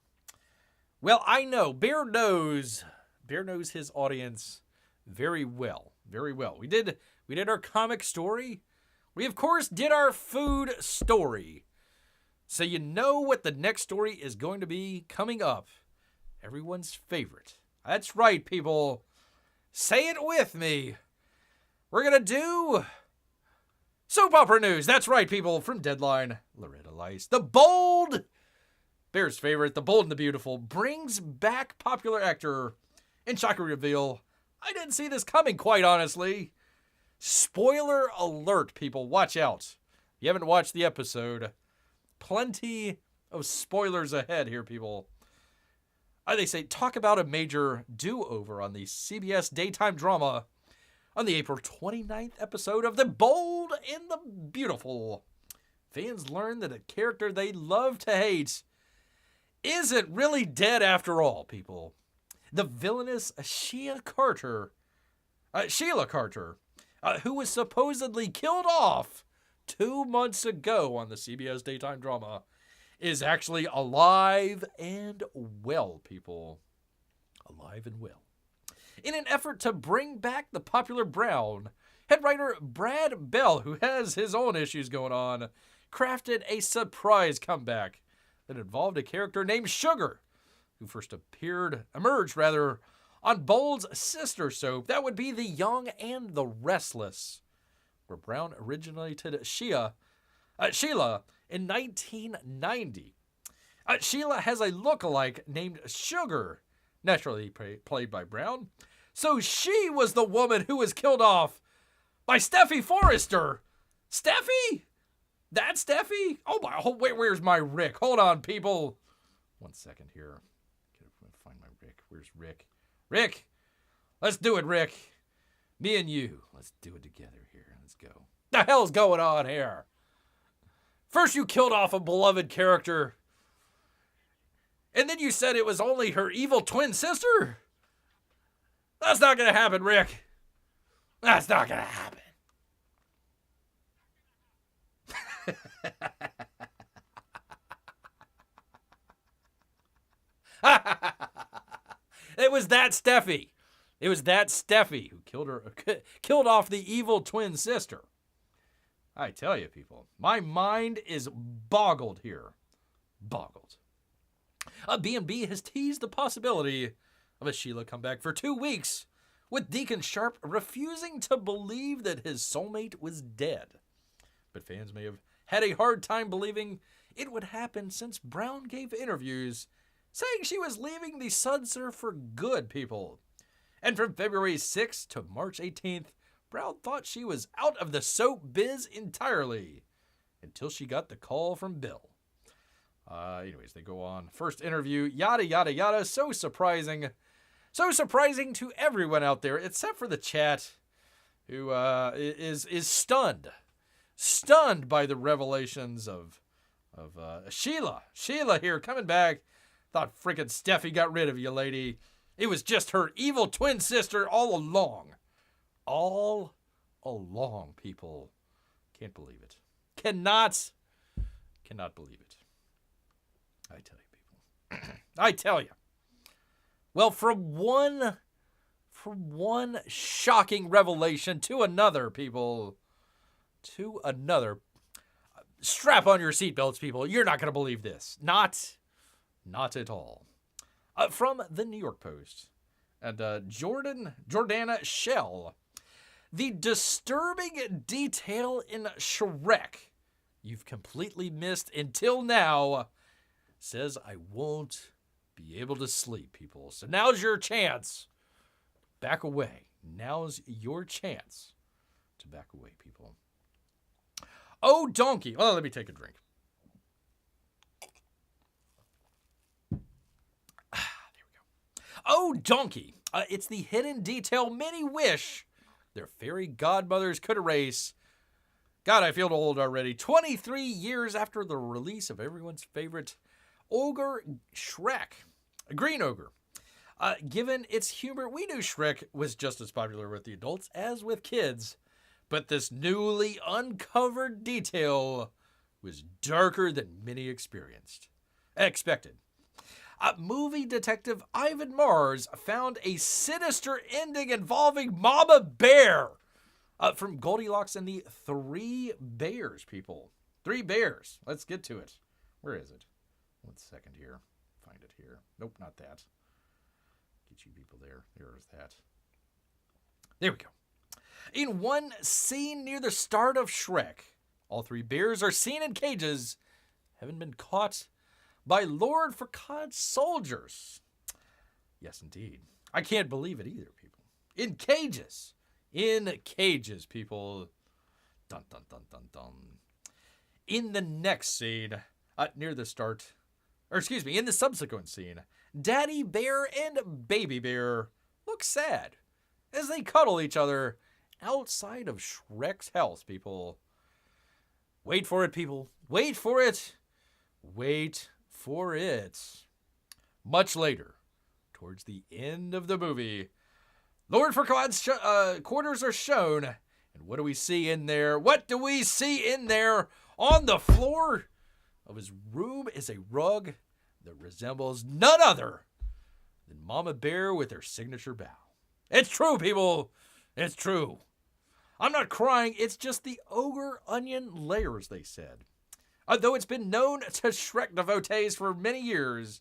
Well, I know Bear knows his audience very well. Very well. We did our comic story. We, of course, did our food story. So you know what the next story is going to be coming up. Everyone's favorite. That's right, people. Say it with me. We're going to do soap opera news. That's right, people. From Deadline, Loretta Lyce. The Bold, Bear's favorite, The Bold and the Beautiful, brings back popular actor And shocking reveal, I didn't see this coming, quite honestly. Spoiler alert, people. Watch out. If you haven't watched the episode, plenty of spoilers ahead here, people. They say, talk about a major do-over on the CBS daytime drama on the April 29th episode of The Bold and the Beautiful. Fans learn that a character they love to hate isn't really dead after all, people. The villainous Sheila Carter, who was supposedly killed off 2 months ago on the CBS daytime drama, is actually alive and well, people. Alive and well. In an effort to bring back the popular Brown, head writer Brad Bell, who has his own issues going on, crafted a surprise comeback that involved a character named Sugar, who first emerged on Bold's sister soap. That would be The Young and the Restless, where Brown originated Sheila in 1990. Sheila has a lookalike named Sugar, naturally played by Brown. So she was the woman who was killed off by Steffi Forrester. Steffi? That's Steffi? Oh my, wait, where's my Rick? Hold on, people. 1 second here. Gotta find my Rick. Where's Rick? Rick! Let's do it, Rick. Me and you. Let's do it together here. Let's go. The hell's going on here? First you killed off a beloved character, and then you said it was only her evil twin sister? That's not gonna happen, Rick. That's not gonna happen. It was that Steffi. It was that Steffi who killed off the evil twin sister. I tell you, people, my mind is boggled here. Boggled. B&B has teased the possibility of a Sheila comeback for 2 weeks, with Deacon Sharp refusing to believe that his soulmate was dead. But fans may have had a hard time believing it would happen since Brown gave interviews saying she was leaving the Sudster for good, people. And from February 6th to March 18th, Brown thought she was out of the soap biz entirely until she got the call from Bill. Anyways, they go on. First interview, yada, yada, yada. So surprising. So surprising to everyone out there, except for the chat, who is stunned. Stunned by the revelations of Sheila. Sheila here, coming back. Thought frickin' Steffi got rid of you, lady. It was just her evil twin sister all along. All along, people. Can't believe it. Cannot believe it. I tell you, people. I tell you. Well, from one shocking revelation to another, people. To another. Strap on your seatbelts, people. You're not going to believe this. Not at all. From the New York Post. And Jordana Shell. The disturbing detail in Shrek you've completely missed until now says I won't be able to sleep, people. So now's your chance. Back away. Now's your chance to back away, people. Oh, donkey. Oh, let me take a drink. There we go. Oh, donkey. It's the hidden detail many wish their fairy godmothers could erase. God, I feel old already. 23 years after the release of everyone's favorite ogre, Shrek. A green ogre. Given its humor, we knew Shrek was just as popular with the adults as with kids. But this newly uncovered detail was darker than many expected. Movie detective Ivan Mars found a sinister ending involving Mama Bear from Goldilocks and the Three Bears, people. 3 bears. Let's get to it. Where is it? 1 second here. Find it here. Nope, not that. Get you people there. There's that. There we go. In one scene near the start of Shrek, all 3 bears are seen in cages, having been caught by Lord Farquaad's soldiers. Yes, indeed. I can't believe it either, people. In cages. In cages, people. Dun, dun, dun, dun, dun. In the next scene, near the start, in the subsequent scene, Daddy Bear and Baby Bear look sad as they cuddle each other outside of Shrek's house, people. Wait for it, people. Wait for it. Wait for it. Much later, towards the end of the movie, Lord Farquaad's quarters are shown. And what do we see in there? What do we see in there? On the floor of his room is a rug that resembles none other than Mama Bear with her signature bow. It's true, people. It's true. I'm not crying. It's just the ogre onion layers, they said. Though it's been known to Shrek devotees for many years,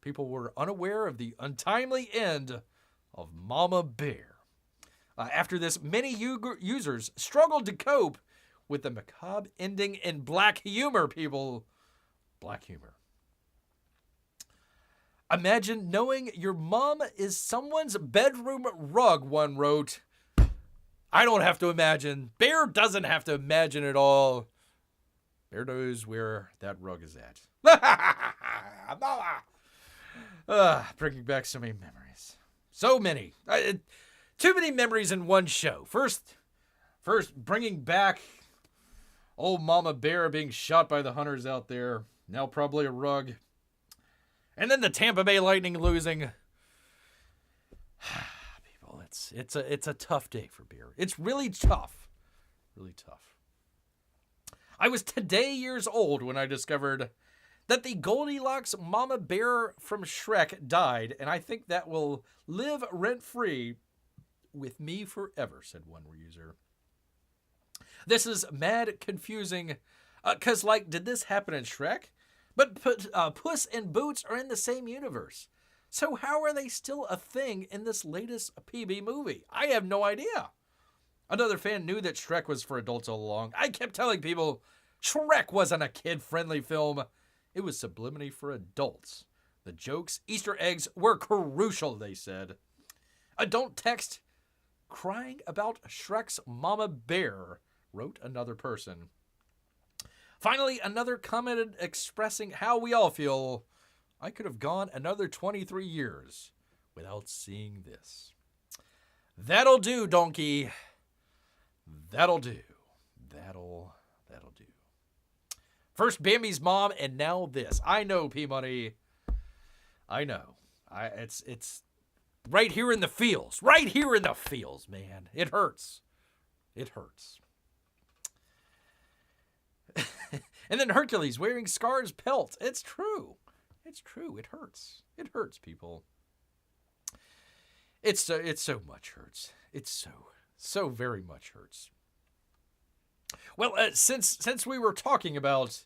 people were unaware of the untimely end of Mama Bear. After this, many users struggled to cope with the macabre ending in black humor, people. Black humor. Imagine knowing your mom is someone's bedroom rug, one wrote. I don't have to imagine. Bear doesn't have to imagine at all. Bear knows where that rug is at. Bringing back so many memories. So many. Too many memories in one show. First bringing back old Mama Bear being shot by the hunters out there. Now probably a rug. And then the Tampa Bay Lightning losing. People, it's a tough day for Bear. It's really tough. Really tough. I was today years old when I discovered that the Goldilocks Mama Bear from Shrek died, and I think that will live rent-free with me forever, said one user. This is mad confusing, because, did this happen in Shrek? But Puss in Boots are in the same universe. So how are they still a thing in this latest PB movie? I have no idea. Another fan knew that Shrek was for adults all along. I kept telling people, Shrek wasn't a kid-friendly film. It was subliminally for adults. The jokes, Easter eggs were crucial, they said. Don't text crying about Shrek's Mama Bear, wrote another person. Finally, another commented expressing how we all feel. I could have gone another 23 years without seeing this. That'll do, donkey. That'll do. That'll do. First Bambi's mom, and now this. I know, P-Money. I know. It's right here in the feels. Right here in the feels, man. It hurts. It hurts. And then Hercules wearing Scar's pelt. It's true. It's true. It hurts. It hurts, people. It's so much hurts. It's so very much hurts. Well, since we were talking about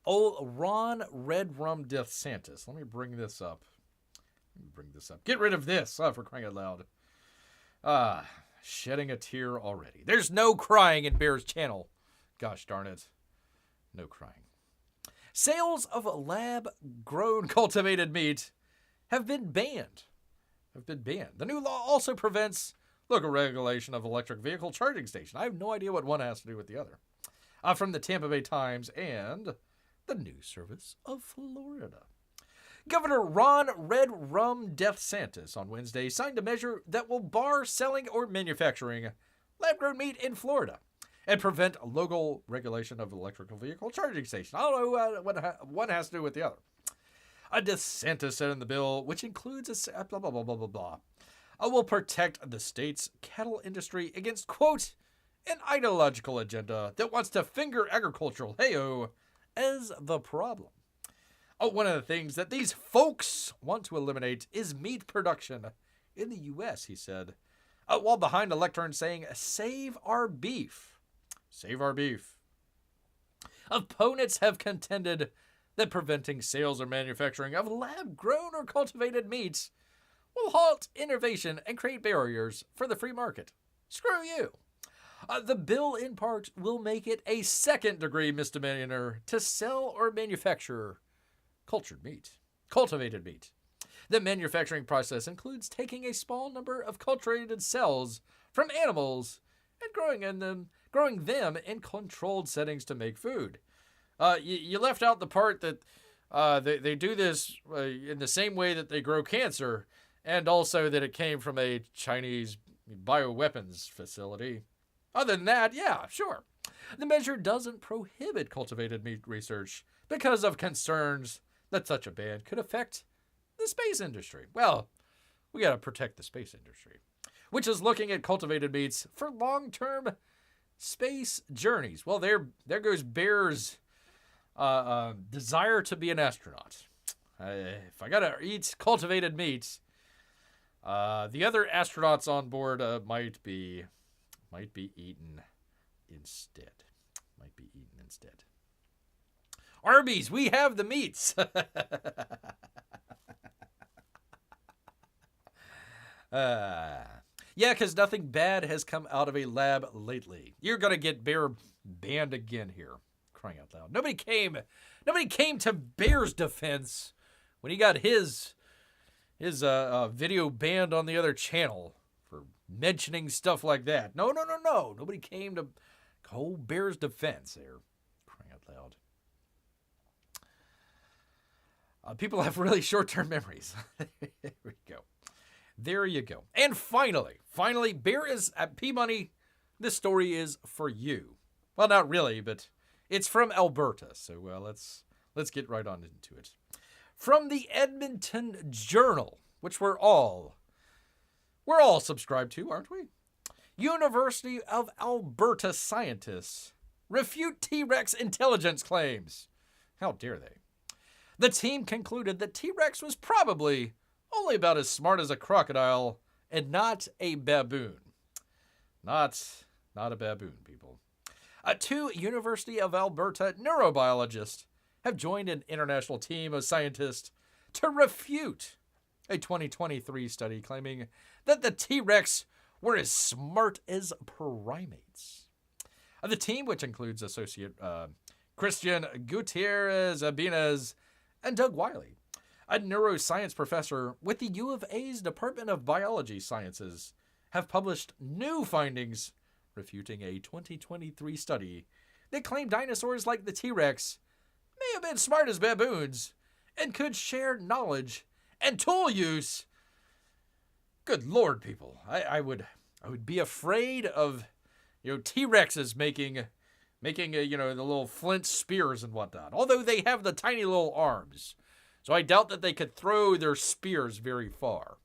old Ron Red Rum DeSantis, let me bring this up. Get rid of this, for crying out loud. Shedding a tear already. There's no crying in Bear's channel. Gosh darn it. No crying. Sales of lab-grown cultivated meat have been banned. The new law also prevents local regulation of electric vehicle charging station. I have no idea what one has to do with the other. From the Tampa Bay Times and the News Service of Florida. Governor Ron Red Rum DeSantis on Wednesday signed a measure that will bar selling or manufacturing lab-grown meat in Florida and prevent local regulation of electrical vehicle charging station. I don't know what one has to do with the other. DeSantis said in the bill, which includes a blah, blah, blah, blah, blah, blah, will protect the state's cattle industry against, quote, an ideological agenda that wants to finger agricultural hey-o as the problem. One of the things that these folks want to eliminate is meat production in the U.S., he said, while behind a lectern saying, save our beef. Save our beef. Opponents have contended that preventing sales or manufacturing of lab-grown or cultivated meats will halt innovation and create barriers for the free market. Screw you. The bill, in part, will make it a second-degree misdemeanor to sell or manufacture cultured meat, cultivated meat. The manufacturing process includes taking a small number of cultivated cells from animals and growing them in controlled settings to make food. You left out the part that they do this in the same way that they grow cancer, and also that it came from a Chinese bioweapons facility. Other than that, yeah, sure. The measure doesn't prohibit cultivated meat research because of concerns that such a ban could affect the space industry. Well, we gotta protect the space industry, which is looking at cultivated meats for long-term space journeys. Well, there goes Bear's desire to be an astronaut. If I gotta eat cultivated meats, the other astronauts on board might be eaten instead. Arby's, we have the meats. Yeah, because nothing bad has come out of a lab lately. You're gonna get Bear banned again here. Crying out loud. Nobody came to Bear's defense when he got his video banned on the other channel for mentioning stuff like that. No. Nobody came to Bear's defense there. Crying out loud. People have really short-term memories. There you go. And finally, Bear is at P-Money. This story is for you. Well, not really, but it's from Alberta. So let's get right on into it. From the Edmonton Journal, which we're all subscribed to, aren't we? University of Alberta scientists refute T-Rex intelligence claims. How dare they? The team concluded that T-Rex was probably only about as smart as a crocodile and not a baboon. Not a baboon, people. Two University of Alberta neurobiologists have joined an international team of scientists to refute a 2023 study claiming that the T-Rex were as smart as primates. The team, which includes Associate Christian Gutierrez Abinez and Doug Wiley, a neuroscience professor with the U of A's Department of Biology Sciences, have published new findings refuting a 2023 study that claimed dinosaurs like the T-Rex may have been smart as baboons and could share knowledge and tool use. Good Lord, people. I would be afraid of, T-Rexes making the little flint spears and whatnot. Although they have the tiny little arms. So I doubt that they could throw their spears very far.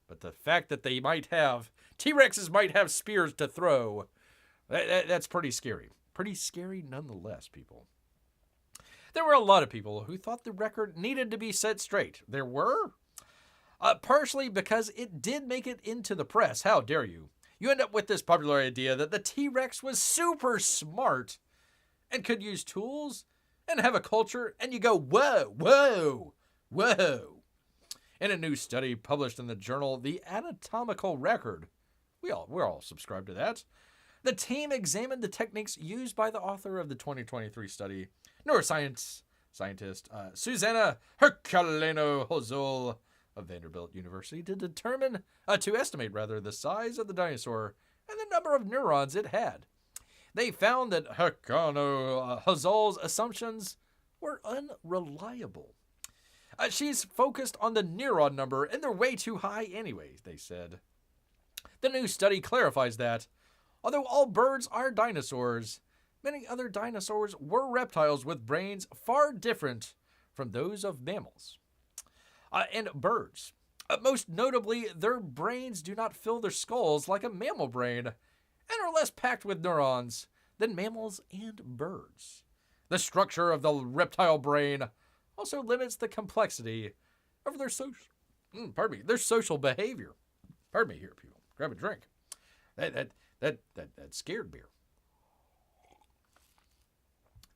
But the fact that T-Rexes might have spears to throw, that's pretty scary. Pretty scary nonetheless, people. There were a lot of people who thought the record needed to be set straight. There were? Partially because it did make it into the press. How dare you? You end up with this popular idea that the T-Rex was super smart and could use tools and have a culture, and you go, whoa. In a new study published in the journal The Anatomical Record, we're all subscribed to that, the team examined the techniques used by the author of the 2023 study, neuroscience scientist Susanna Herculano-Hozol of Vanderbilt University, to estimate the size of the dinosaur and the number of neurons it had. They found that Herculano-Hozol's assumptions were unreliable. She's focused on the neuron number, and they're way too high anyways, they said. The new study clarifies that, although all birds are dinosaurs, many other dinosaurs were reptiles with brains far different from those of mammals and birds. Most notably, their brains do not fill their skulls like a mammal brain and are less packed with neurons than mammals and birds. The structure of the reptile brain also limits the complexity of their social behavior. Pardon me here, people. Grab a drink. That scared beer.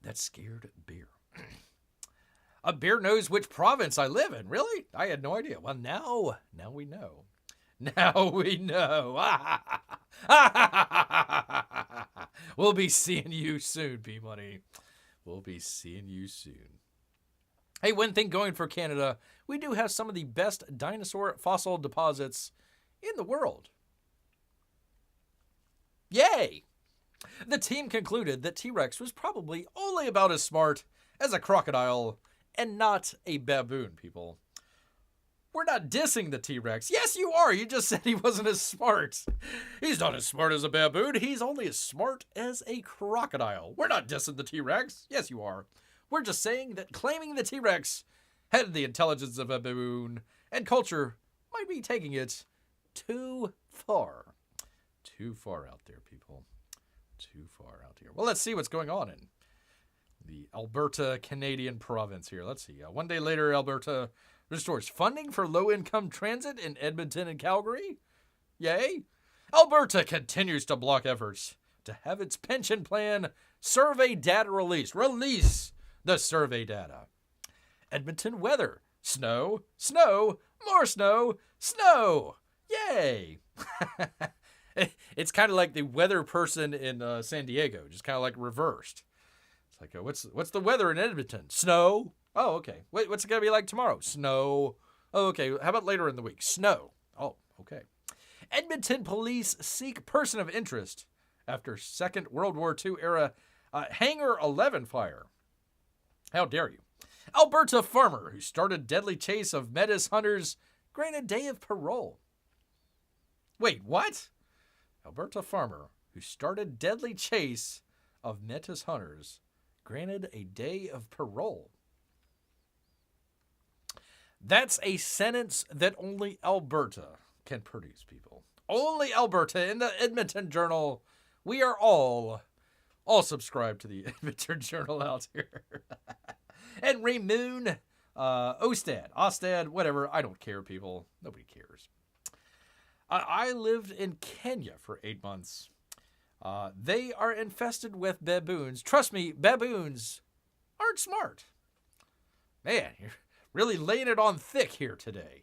That scared beer. A bear knows which province I live in. Really? I had no idea. Well, now we know. Now we know. We'll be seeing you soon, P-Money. We'll be seeing you soon. Hey, one thing going for Canada, we do have some of the best dinosaur fossil deposits in the world. Yay! The team concluded that T-Rex was probably only about as smart as a crocodile and not a baboon, people. We're not dissing the T-Rex. Yes, you are. You just said he wasn't as smart. He's not as smart as a baboon. He's only as smart as a crocodile. We're not dissing the T-Rex. Yes, you are. We're just saying that claiming the T-Rex had the intelligence of a baboon and culture might be taking it too far. Too far out there, people. Too far out here. Well, let's see what's going on in the Alberta Canadian province here. Let's see. One day later, Alberta restores funding for low-income transit in Edmonton and Calgary. Yay. Alberta continues to block efforts to have its pension plan survey data released. Release the survey data. Edmonton weather. Snow, snow, more snow, snow. Yay. It's kind of like the weather person in San Diego, just kind of like reversed. It's like, what's the weather in Edmonton? Snow. Oh, okay. Wait, what's it going to be like tomorrow? Snow. Oh, okay. How about later in the week? Snow. Oh, okay. Edmonton police seek person of interest after Second World War II era Hangar 11 fire. How dare you? Alberta farmer who started deadly chase of Menace hunters granted day of parole. Wait, what? Alberta farmer who started deadly chase of Menace hunters granted a day of parole. That's a sentence that only Alberta can produce, people. Only Alberta. In the Edmonton Journal, we are all subscribed to the Edmonton Journal out here. And Moon, Ostad, whatever. I don't care, people. Nobody cares. I lived in Kenya for 8 months. They are infested with baboons. Trust me, baboons aren't smart. Man, you're really laying it on thick here today.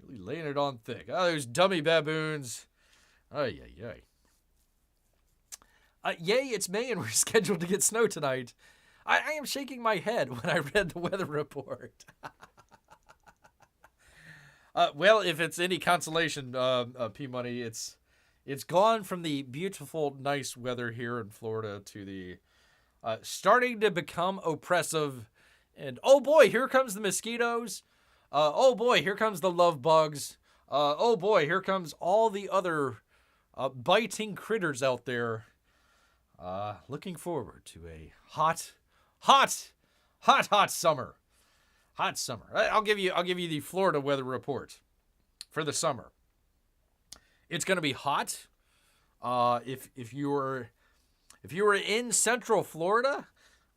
Really laying it on thick. Oh, those dummy baboons. Ay, ay, ay. Yay, it's May and we're scheduled to get snow tonight. I am shaking my head when I read the weather report. Well, if it's any consolation, P-Money, it's gone from the beautiful, nice weather here in Florida to the starting to become oppressive. And, oh boy, here comes the mosquitoes. Oh boy, here comes the love bugs. Oh boy, here comes all the other biting critters out there. Looking forward to a hot summer. Hot summer. I'll give you the Florida weather report for the summer. It's going to be hot. If you were in Central Florida,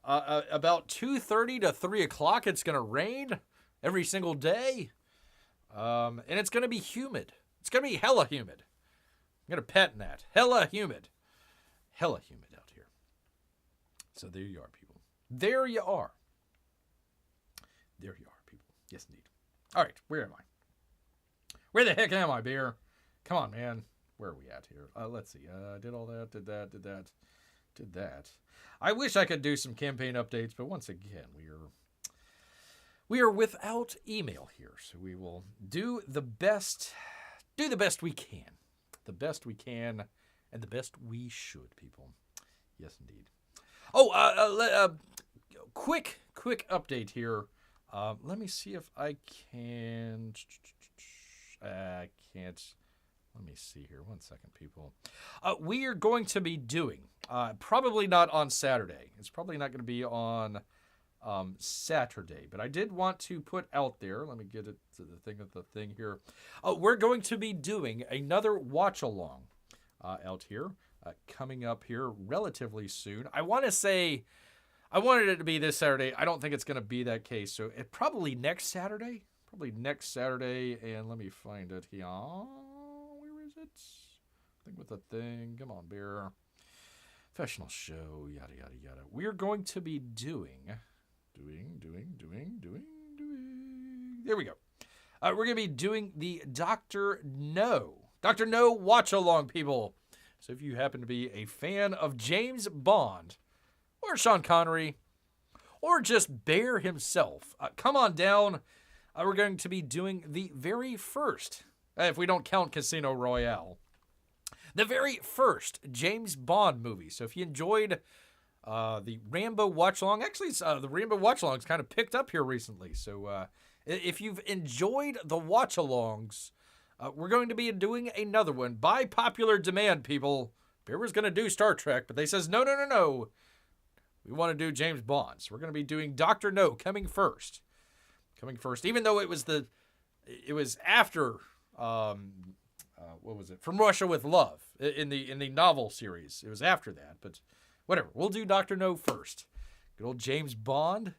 about 2:30 to 3 o'clock, it's going to rain every single day, and it's going to be humid. It's going to be hella humid. I'm going to patent that. Hella humid out here. So there you are, people. There you are. There you are, people. Yes, indeed. All right, where am I? Where the heck am I, Bear? Come on, man. Where are we at here? Let's see. Did all that, did that. I wish I could do some campaign updates, but once again, we are without email here, so we will do the best we can. The best we can, and the best we should, people. Yes, indeed. Oh, quick update here. Let me see if I can. I can't. Let me see here. 1 second, people. We are going to be doing, probably not on Saturday. It's probably not going to be on Saturday. But I did want to put out there. Let me get it to the thing here. We're going to be doing another watch-along out here. Coming up here relatively soon. I want to say, I wanted it to be this Saturday. I don't think it's going to be that case. So it probably next Saturday. And let me find it here. Where is it? Thing with the thing. Come on, Bear. Professional show. Yada, yada, yada. We're going to be doing. There we go. We're going to be doing the Dr. No watch along, people. So if you happen to be a fan of James Bond or Sean Connery or just Bear himself, come on down. We're going to be doing the very first, if we don't count Casino Royale, the very first James Bond movie. So if you enjoyed the Rambo watch-along, actually the Rambo watch-along's kind of picked up here recently. So if you've enjoyed the watch-alongs, we're going to be doing another one by popular demand, people. Bear was going to do Star Trek, but they says, no. We want to do James Bond. So we're going to be doing Dr. No coming first. Even though it was after, what was it? From Russia with Love in the novel series. It was after that, but whatever. We'll do Dr. No first. Good old James Bond.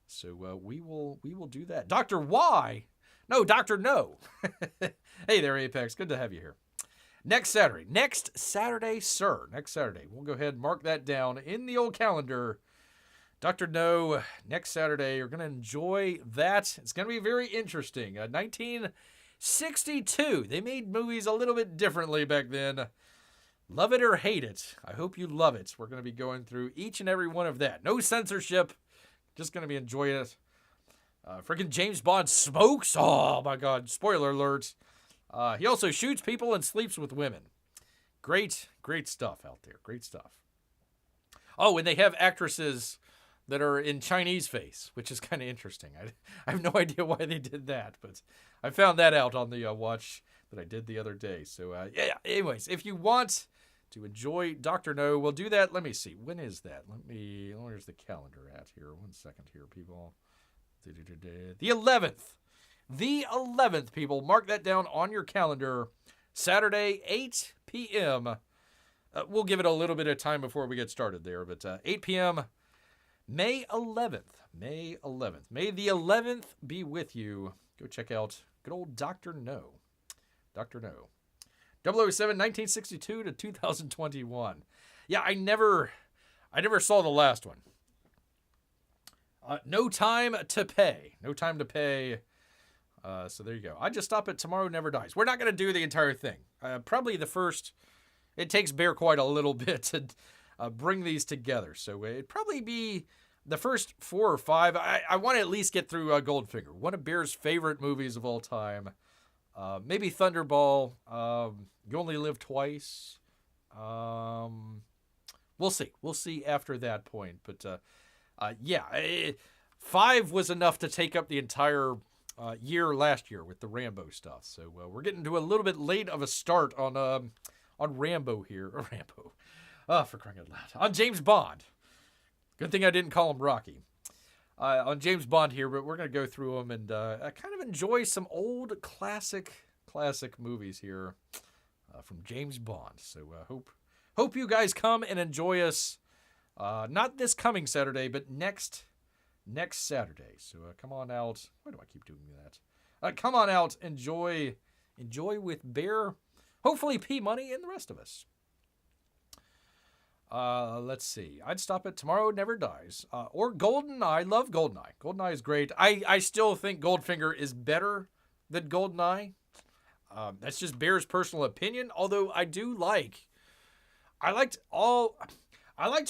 So we will do that. Dr. Y? No, Dr. No. Hey there, Apex. Good to have you here. Next Saturday, sir. Next Saturday. We'll go ahead and mark that down in the old calendar. Dr. No, next Saturday. You're going to enjoy that. It's going to be very interesting. 1962. They made movies a little bit differently back then. Love it or hate it. I hope you love it. We're going to be going through each and every one of that. No censorship. Just going to be enjoying it. Freaking James Bond smokes. Oh, my God. Spoiler alert. He also shoots people and sleeps with women. Great stuff out there. Great stuff. Oh, and they have actresses that are in Chinese face, which is kind of interesting. I have no idea why they did that, but I found that out on the watch that I did the other day. So, yeah, anyways, if you want to enjoy Dr. No, we'll do that. Let me see. When is that? Where's the calendar at here? 1 second here, people. The 11th. The 11th, people. Mark that down on your calendar. Saturday, 8 p.m. We'll give it a little bit of time before we get started there, but 8 p.m. May 11th. May 11th. May the 11th be with you. Go check out good old Dr. No. Dr. No. 007, 1962 to 2021. Yeah, I never saw the last one. No Time to Pay. No Time to Pay. So there you go. I just stop at Tomorrow Never Dies. We're not going to do the entire thing. Probably the first. It takes Bear quite a little bit to bring these together. So it'd probably be the first 4 or 5. I want to at least get through Goldfinger. One of Bear's favorite movies of all time. Maybe Thunderball. You Only Live Twice. We'll see. We'll see after that point. But yeah, 5 was enough to take up the entire year last year with the Rambo stuff. So we're getting to a little bit late of a start on Rambo here. Rambo. Oh, for crying out loud. On James Bond. Good thing I didn't call him Rocky. On James Bond here, but we're going to go through them and kind of enjoy some old classic movies here from James Bond. So hope you guys come and enjoy us. Not this coming Saturday, but next Saturday. So come on out. Why do I keep doing that? Come on out. Enjoy with Bear. Hopefully P Money and the rest of us. Let's see. I'd stop at Tomorrow Never Dies. Or GoldenEye. I love GoldenEye. GoldenEye is great. I still think Goldfinger is better than GoldenEye. That's just Bear's personal opinion. Although I liked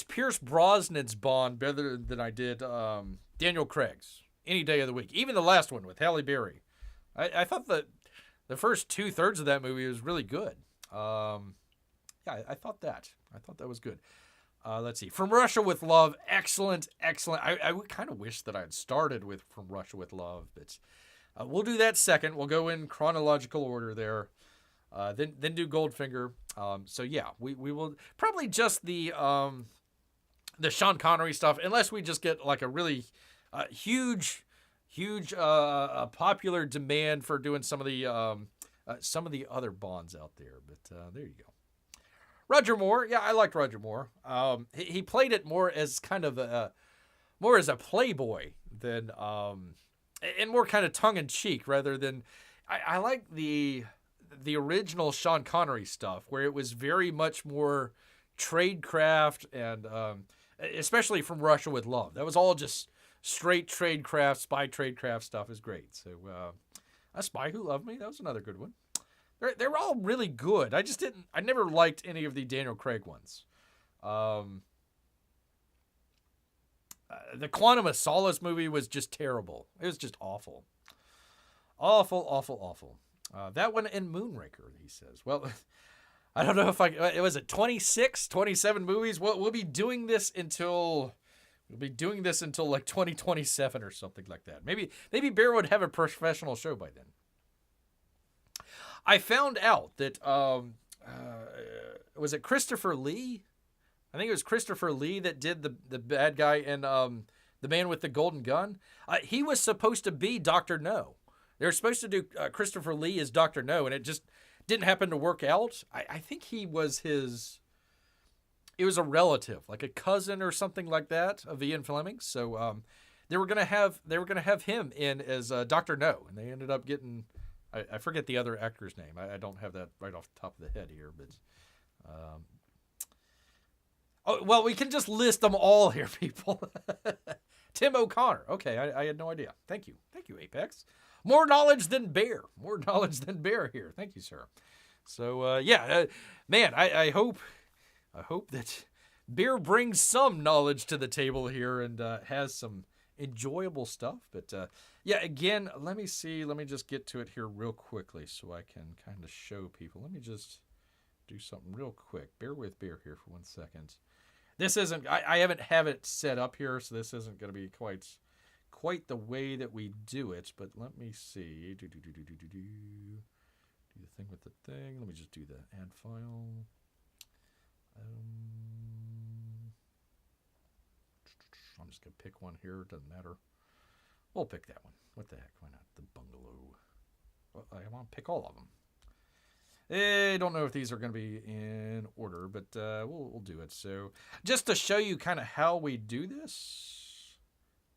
Pierce Brosnan's Bond better than I did Daniel Craig's any day of the week. Even the last one with Halle Berry. I thought that the first 2/3 of that movie was really good. Yeah, I thought that was good. Let's see. From Russia with Love. Excellent. I kind of wish that I had started with From Russia with Love, but we'll do that second. We'll go in chronological order there. Then do Goldfinger. So yeah, we will probably just the Sean Connery stuff, unless we just get like a really huge popular demand for doing some of the other Bonds out there. But there you go. Roger Moore. Yeah, I liked Roger Moore. He played it more as kind of more as a playboy than and more kind of tongue in cheek rather than I like the original Sean Connery stuff where it was very much more tradecraft and especially From Russia with Love. That was all just straight tradecraft, spy tradecraft stuff is great. So A Spy Who Loved Me, that was another good one. They were all really good. I never liked any of the Daniel Craig ones. The Quantum of Solace movie was just terrible. It was just awful. Awful, awful, awful. That one and Moonraker, he says. Well, I don't know if it was 26, 27 movies. We'll be doing this until like 2027 or something like that. Maybe Bear would have a professional show by then. I found out that was it Christopher Lee? I think it was Christopher Lee that did the bad guy in The Man with the Golden Gun. He was supposed to be Dr. No. They were supposed to do Christopher Lee as Dr. No, and it just didn't happen to work out. I think it was a relative, like a cousin or something like that of Ian Fleming. So they were gonna have him in as Dr. No, and they ended up getting I forget the other actor's name. I don't have that right off the top of the head here, but oh well, we can just list them all here, people. Tim O'Connor. Okay, I had no idea. Thank you, Apex. More knowledge than Bear. More knowledge than Bear here. Thank you, sir. So man, I hope that Bear brings some knowledge to the table here and has some enjoyable stuff. But again, let me see. Let me just get to it here real quickly so I can kind of show people. Let me just do something real quick. Bear with Bear here for 1 second. This isn't. I haven't have it set up here, so this isn't going to be quite the way that we do it. But let me see. Do the thing with the thing. Let me just do the add file. I'm just going to pick one here. It doesn't matter. We'll pick that one. What the heck? Why not? The bungalow. Well, I want to pick all of them. I don't know if these are going to be in order, but we'll do it. So just to show you kind of how we do this,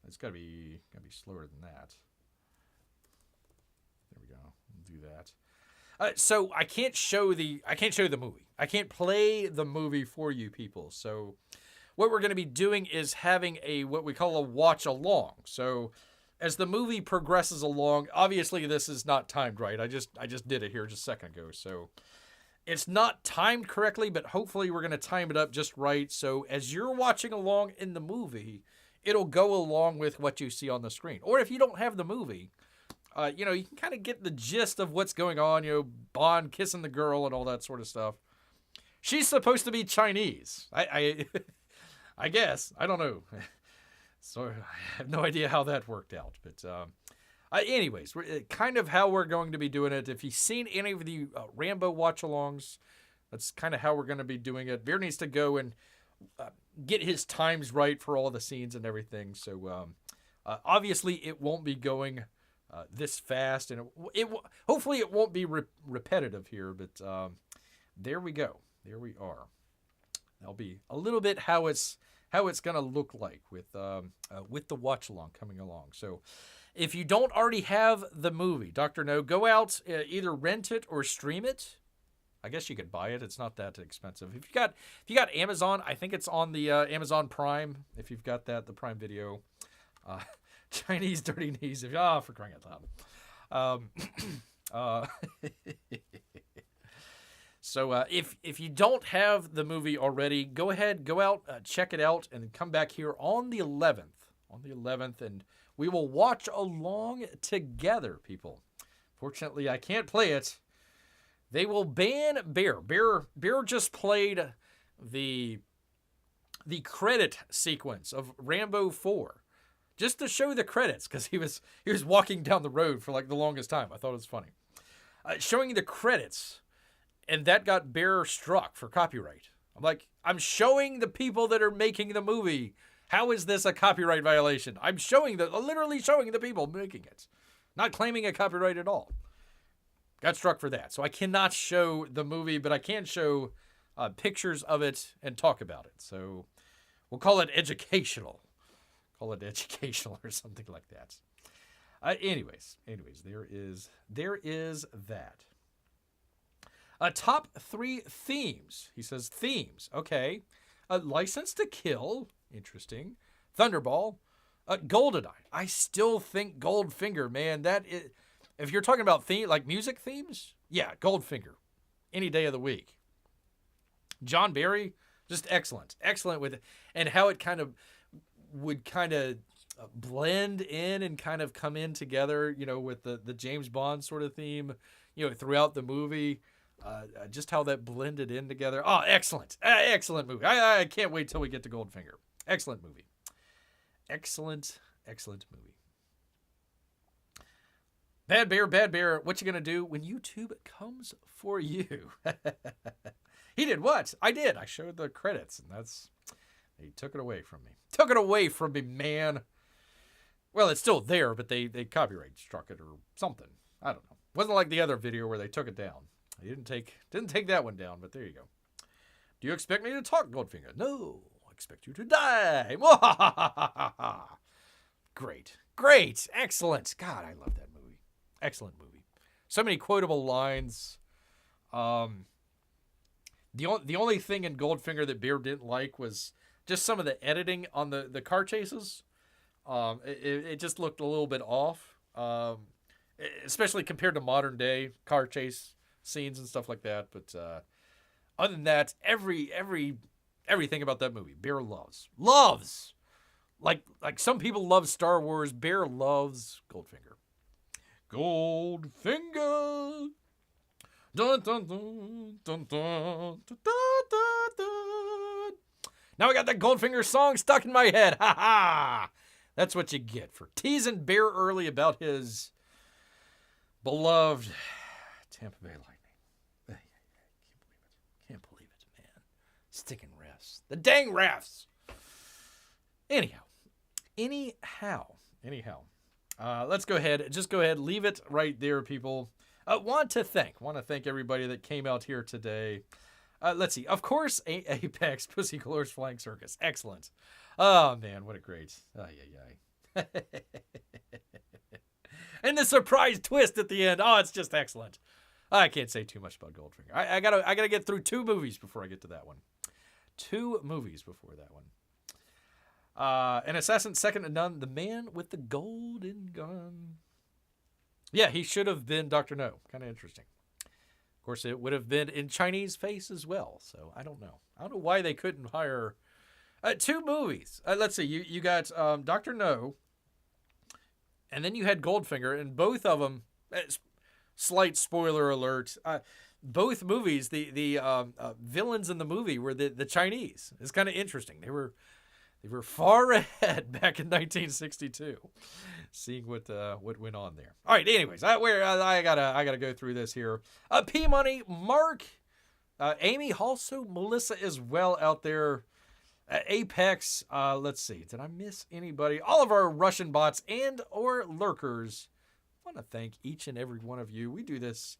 it's got to be slower than that. There we go. We'll do that. So I can't show the movie. I can't play the movie for you people. So what we're going to be doing is having what we call a watch along. So as the movie progresses along, obviously this is not timed right. I just did it here just a second ago. So it's not timed correctly, but hopefully we're going to time it up just right. So as you're watching along in the movie, it'll go along with what you see on the screen. Or if you don't have the movie, you can kind of get the gist of what's going on, Bond kissing the girl and all that sort of stuff. She's supposed to be Chinese. I guess. I don't know. So I have no idea how that worked out. But anyways, kind of how we're going to be doing it. If you've seen any of the Rambo watch-alongs, that's kind of how we're going to be doing it. Veer needs to go and get his times right for all the scenes and everything. So obviously it won't be going this fast, and hopefully it won't be repetitive here. But there we go. There we are. That'll be a little bit how it's going to look like with the watch along coming along. So if you don't already have the movie, Dr. No, go out, either rent it or stream it. I guess you could buy it. It's not that expensive. If you got Amazon, I think it's on the Amazon Prime. If you've got that, the Prime Video, Chinese dirty knees. For crying out loud. So if you don't have the movie already, go ahead, go out, check it out, and come back here on the 11th, and we will watch along together, people. Fortunately, I can't play it. They will ban Bear. Bear just played the credit sequence of Rambo 4, just to show the credits, because he was walking down the road for like the longest time. I thought it was funny, showing the credits. And that got Bear struck for copyright. I'm like, I'm showing the people that are making the movie. How is this a copyright violation? I'm literally showing the people making it. Not claiming a copyright at all. Got struck for that. So I cannot show the movie, but I can show pictures of it and talk about it. So we'll call it educational. Call it educational or something like that. Anyways, there is that. Top 3 themes. He says themes. Okay. License to Kill. Interesting. Thunderball. Goldeneye. I still think Goldfinger, man. That is, if you're talking about like music themes, yeah, Goldfinger. Any day of the week. John Barry, just excellent. Excellent with it. And how it kind of would kind of blend in and kind of come in together, with the James Bond sort of theme, throughout the movie. Just how that blended in together. Oh, excellent. Excellent movie. I can't wait till we get to Goldfinger. Excellent movie. Excellent movie. Bad Bear, what you gonna do when YouTube comes for you? He did what? I did. I showed the credits, and he took it away from me. Took it away from me, man. Well, it's still there, but they copyright struck it or something. I don't know. Wasn't like the other video where they took it down. They didn't take that one down, but there you go. Do you expect me to talk, Goldfinger? No, I expect you to die. Great, excellent. God, I love that movie. Excellent movie. So many quotable lines. The only thing in Goldfinger that Bear didn't like was just some of the editing on the car chases. It just looked a little bit off, especially compared to modern day car chase scenes and stuff like that. But other than that, everything about that movie, Bear loves. Like some people love Star Wars, Bear loves Goldfinger. Goldfinger. Dun, dun, dun, dun, dun, dun, dun, dun, dun. Now I got that Goldfinger song stuck in my head. Ha ha! That's what you get for teasing Bear early about his beloved Tampa Bay Lightning. Can't believe it, man. Sticking refs. The dang refs. Anyhow. Let's go ahead. Just go ahead. Leave it right there, people. Want to thank everybody that came out here today. Let's see. Of course, Apex Pussy Galores Flying Circus. Excellent. Oh, man, what a great. And the surprise twist at the end. Oh, it's just excellent. I can't say too much about Goldfinger. I gotta get through 2 movies before I get to that one. 2 movies before that one. An Assassin Second to None. The Man with the Golden Gun. Yeah, he should have been Dr. No. Kind of interesting. Of course, it would have been in Chinese face as well. So I don't know. I don't know why they couldn't hire 2 movies. Let's see. You got Dr. No, and then you had Goldfinger, and both of them. Slight spoiler alert. Both movies, the villains in the movie were the Chinese. It's kind of interesting. They were far ahead back in 1962. Seeing what went on there. All right. Anyways, I gotta go through this here. P Money, Marc, Amy, also Melissa as well out there. Apex. Let's see. Did I miss anybody? All of our Russian bots and or lurkers. I want to thank each and every one of you. We do this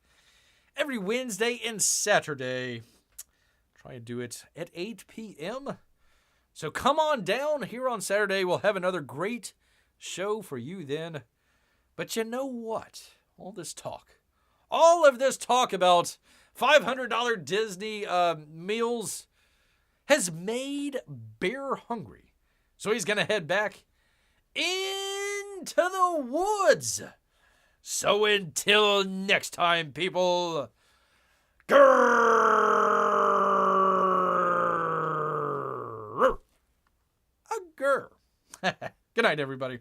every Wednesday and Saturday. Try and do it at 8 p.m. So come on down here on Saturday. We'll have another great show for you then. But you know what? All of this talk about $500 Disney meals has made Bear hungry. So he's going to head back into the woods. So until next time, people, grrr. Good night, everybody.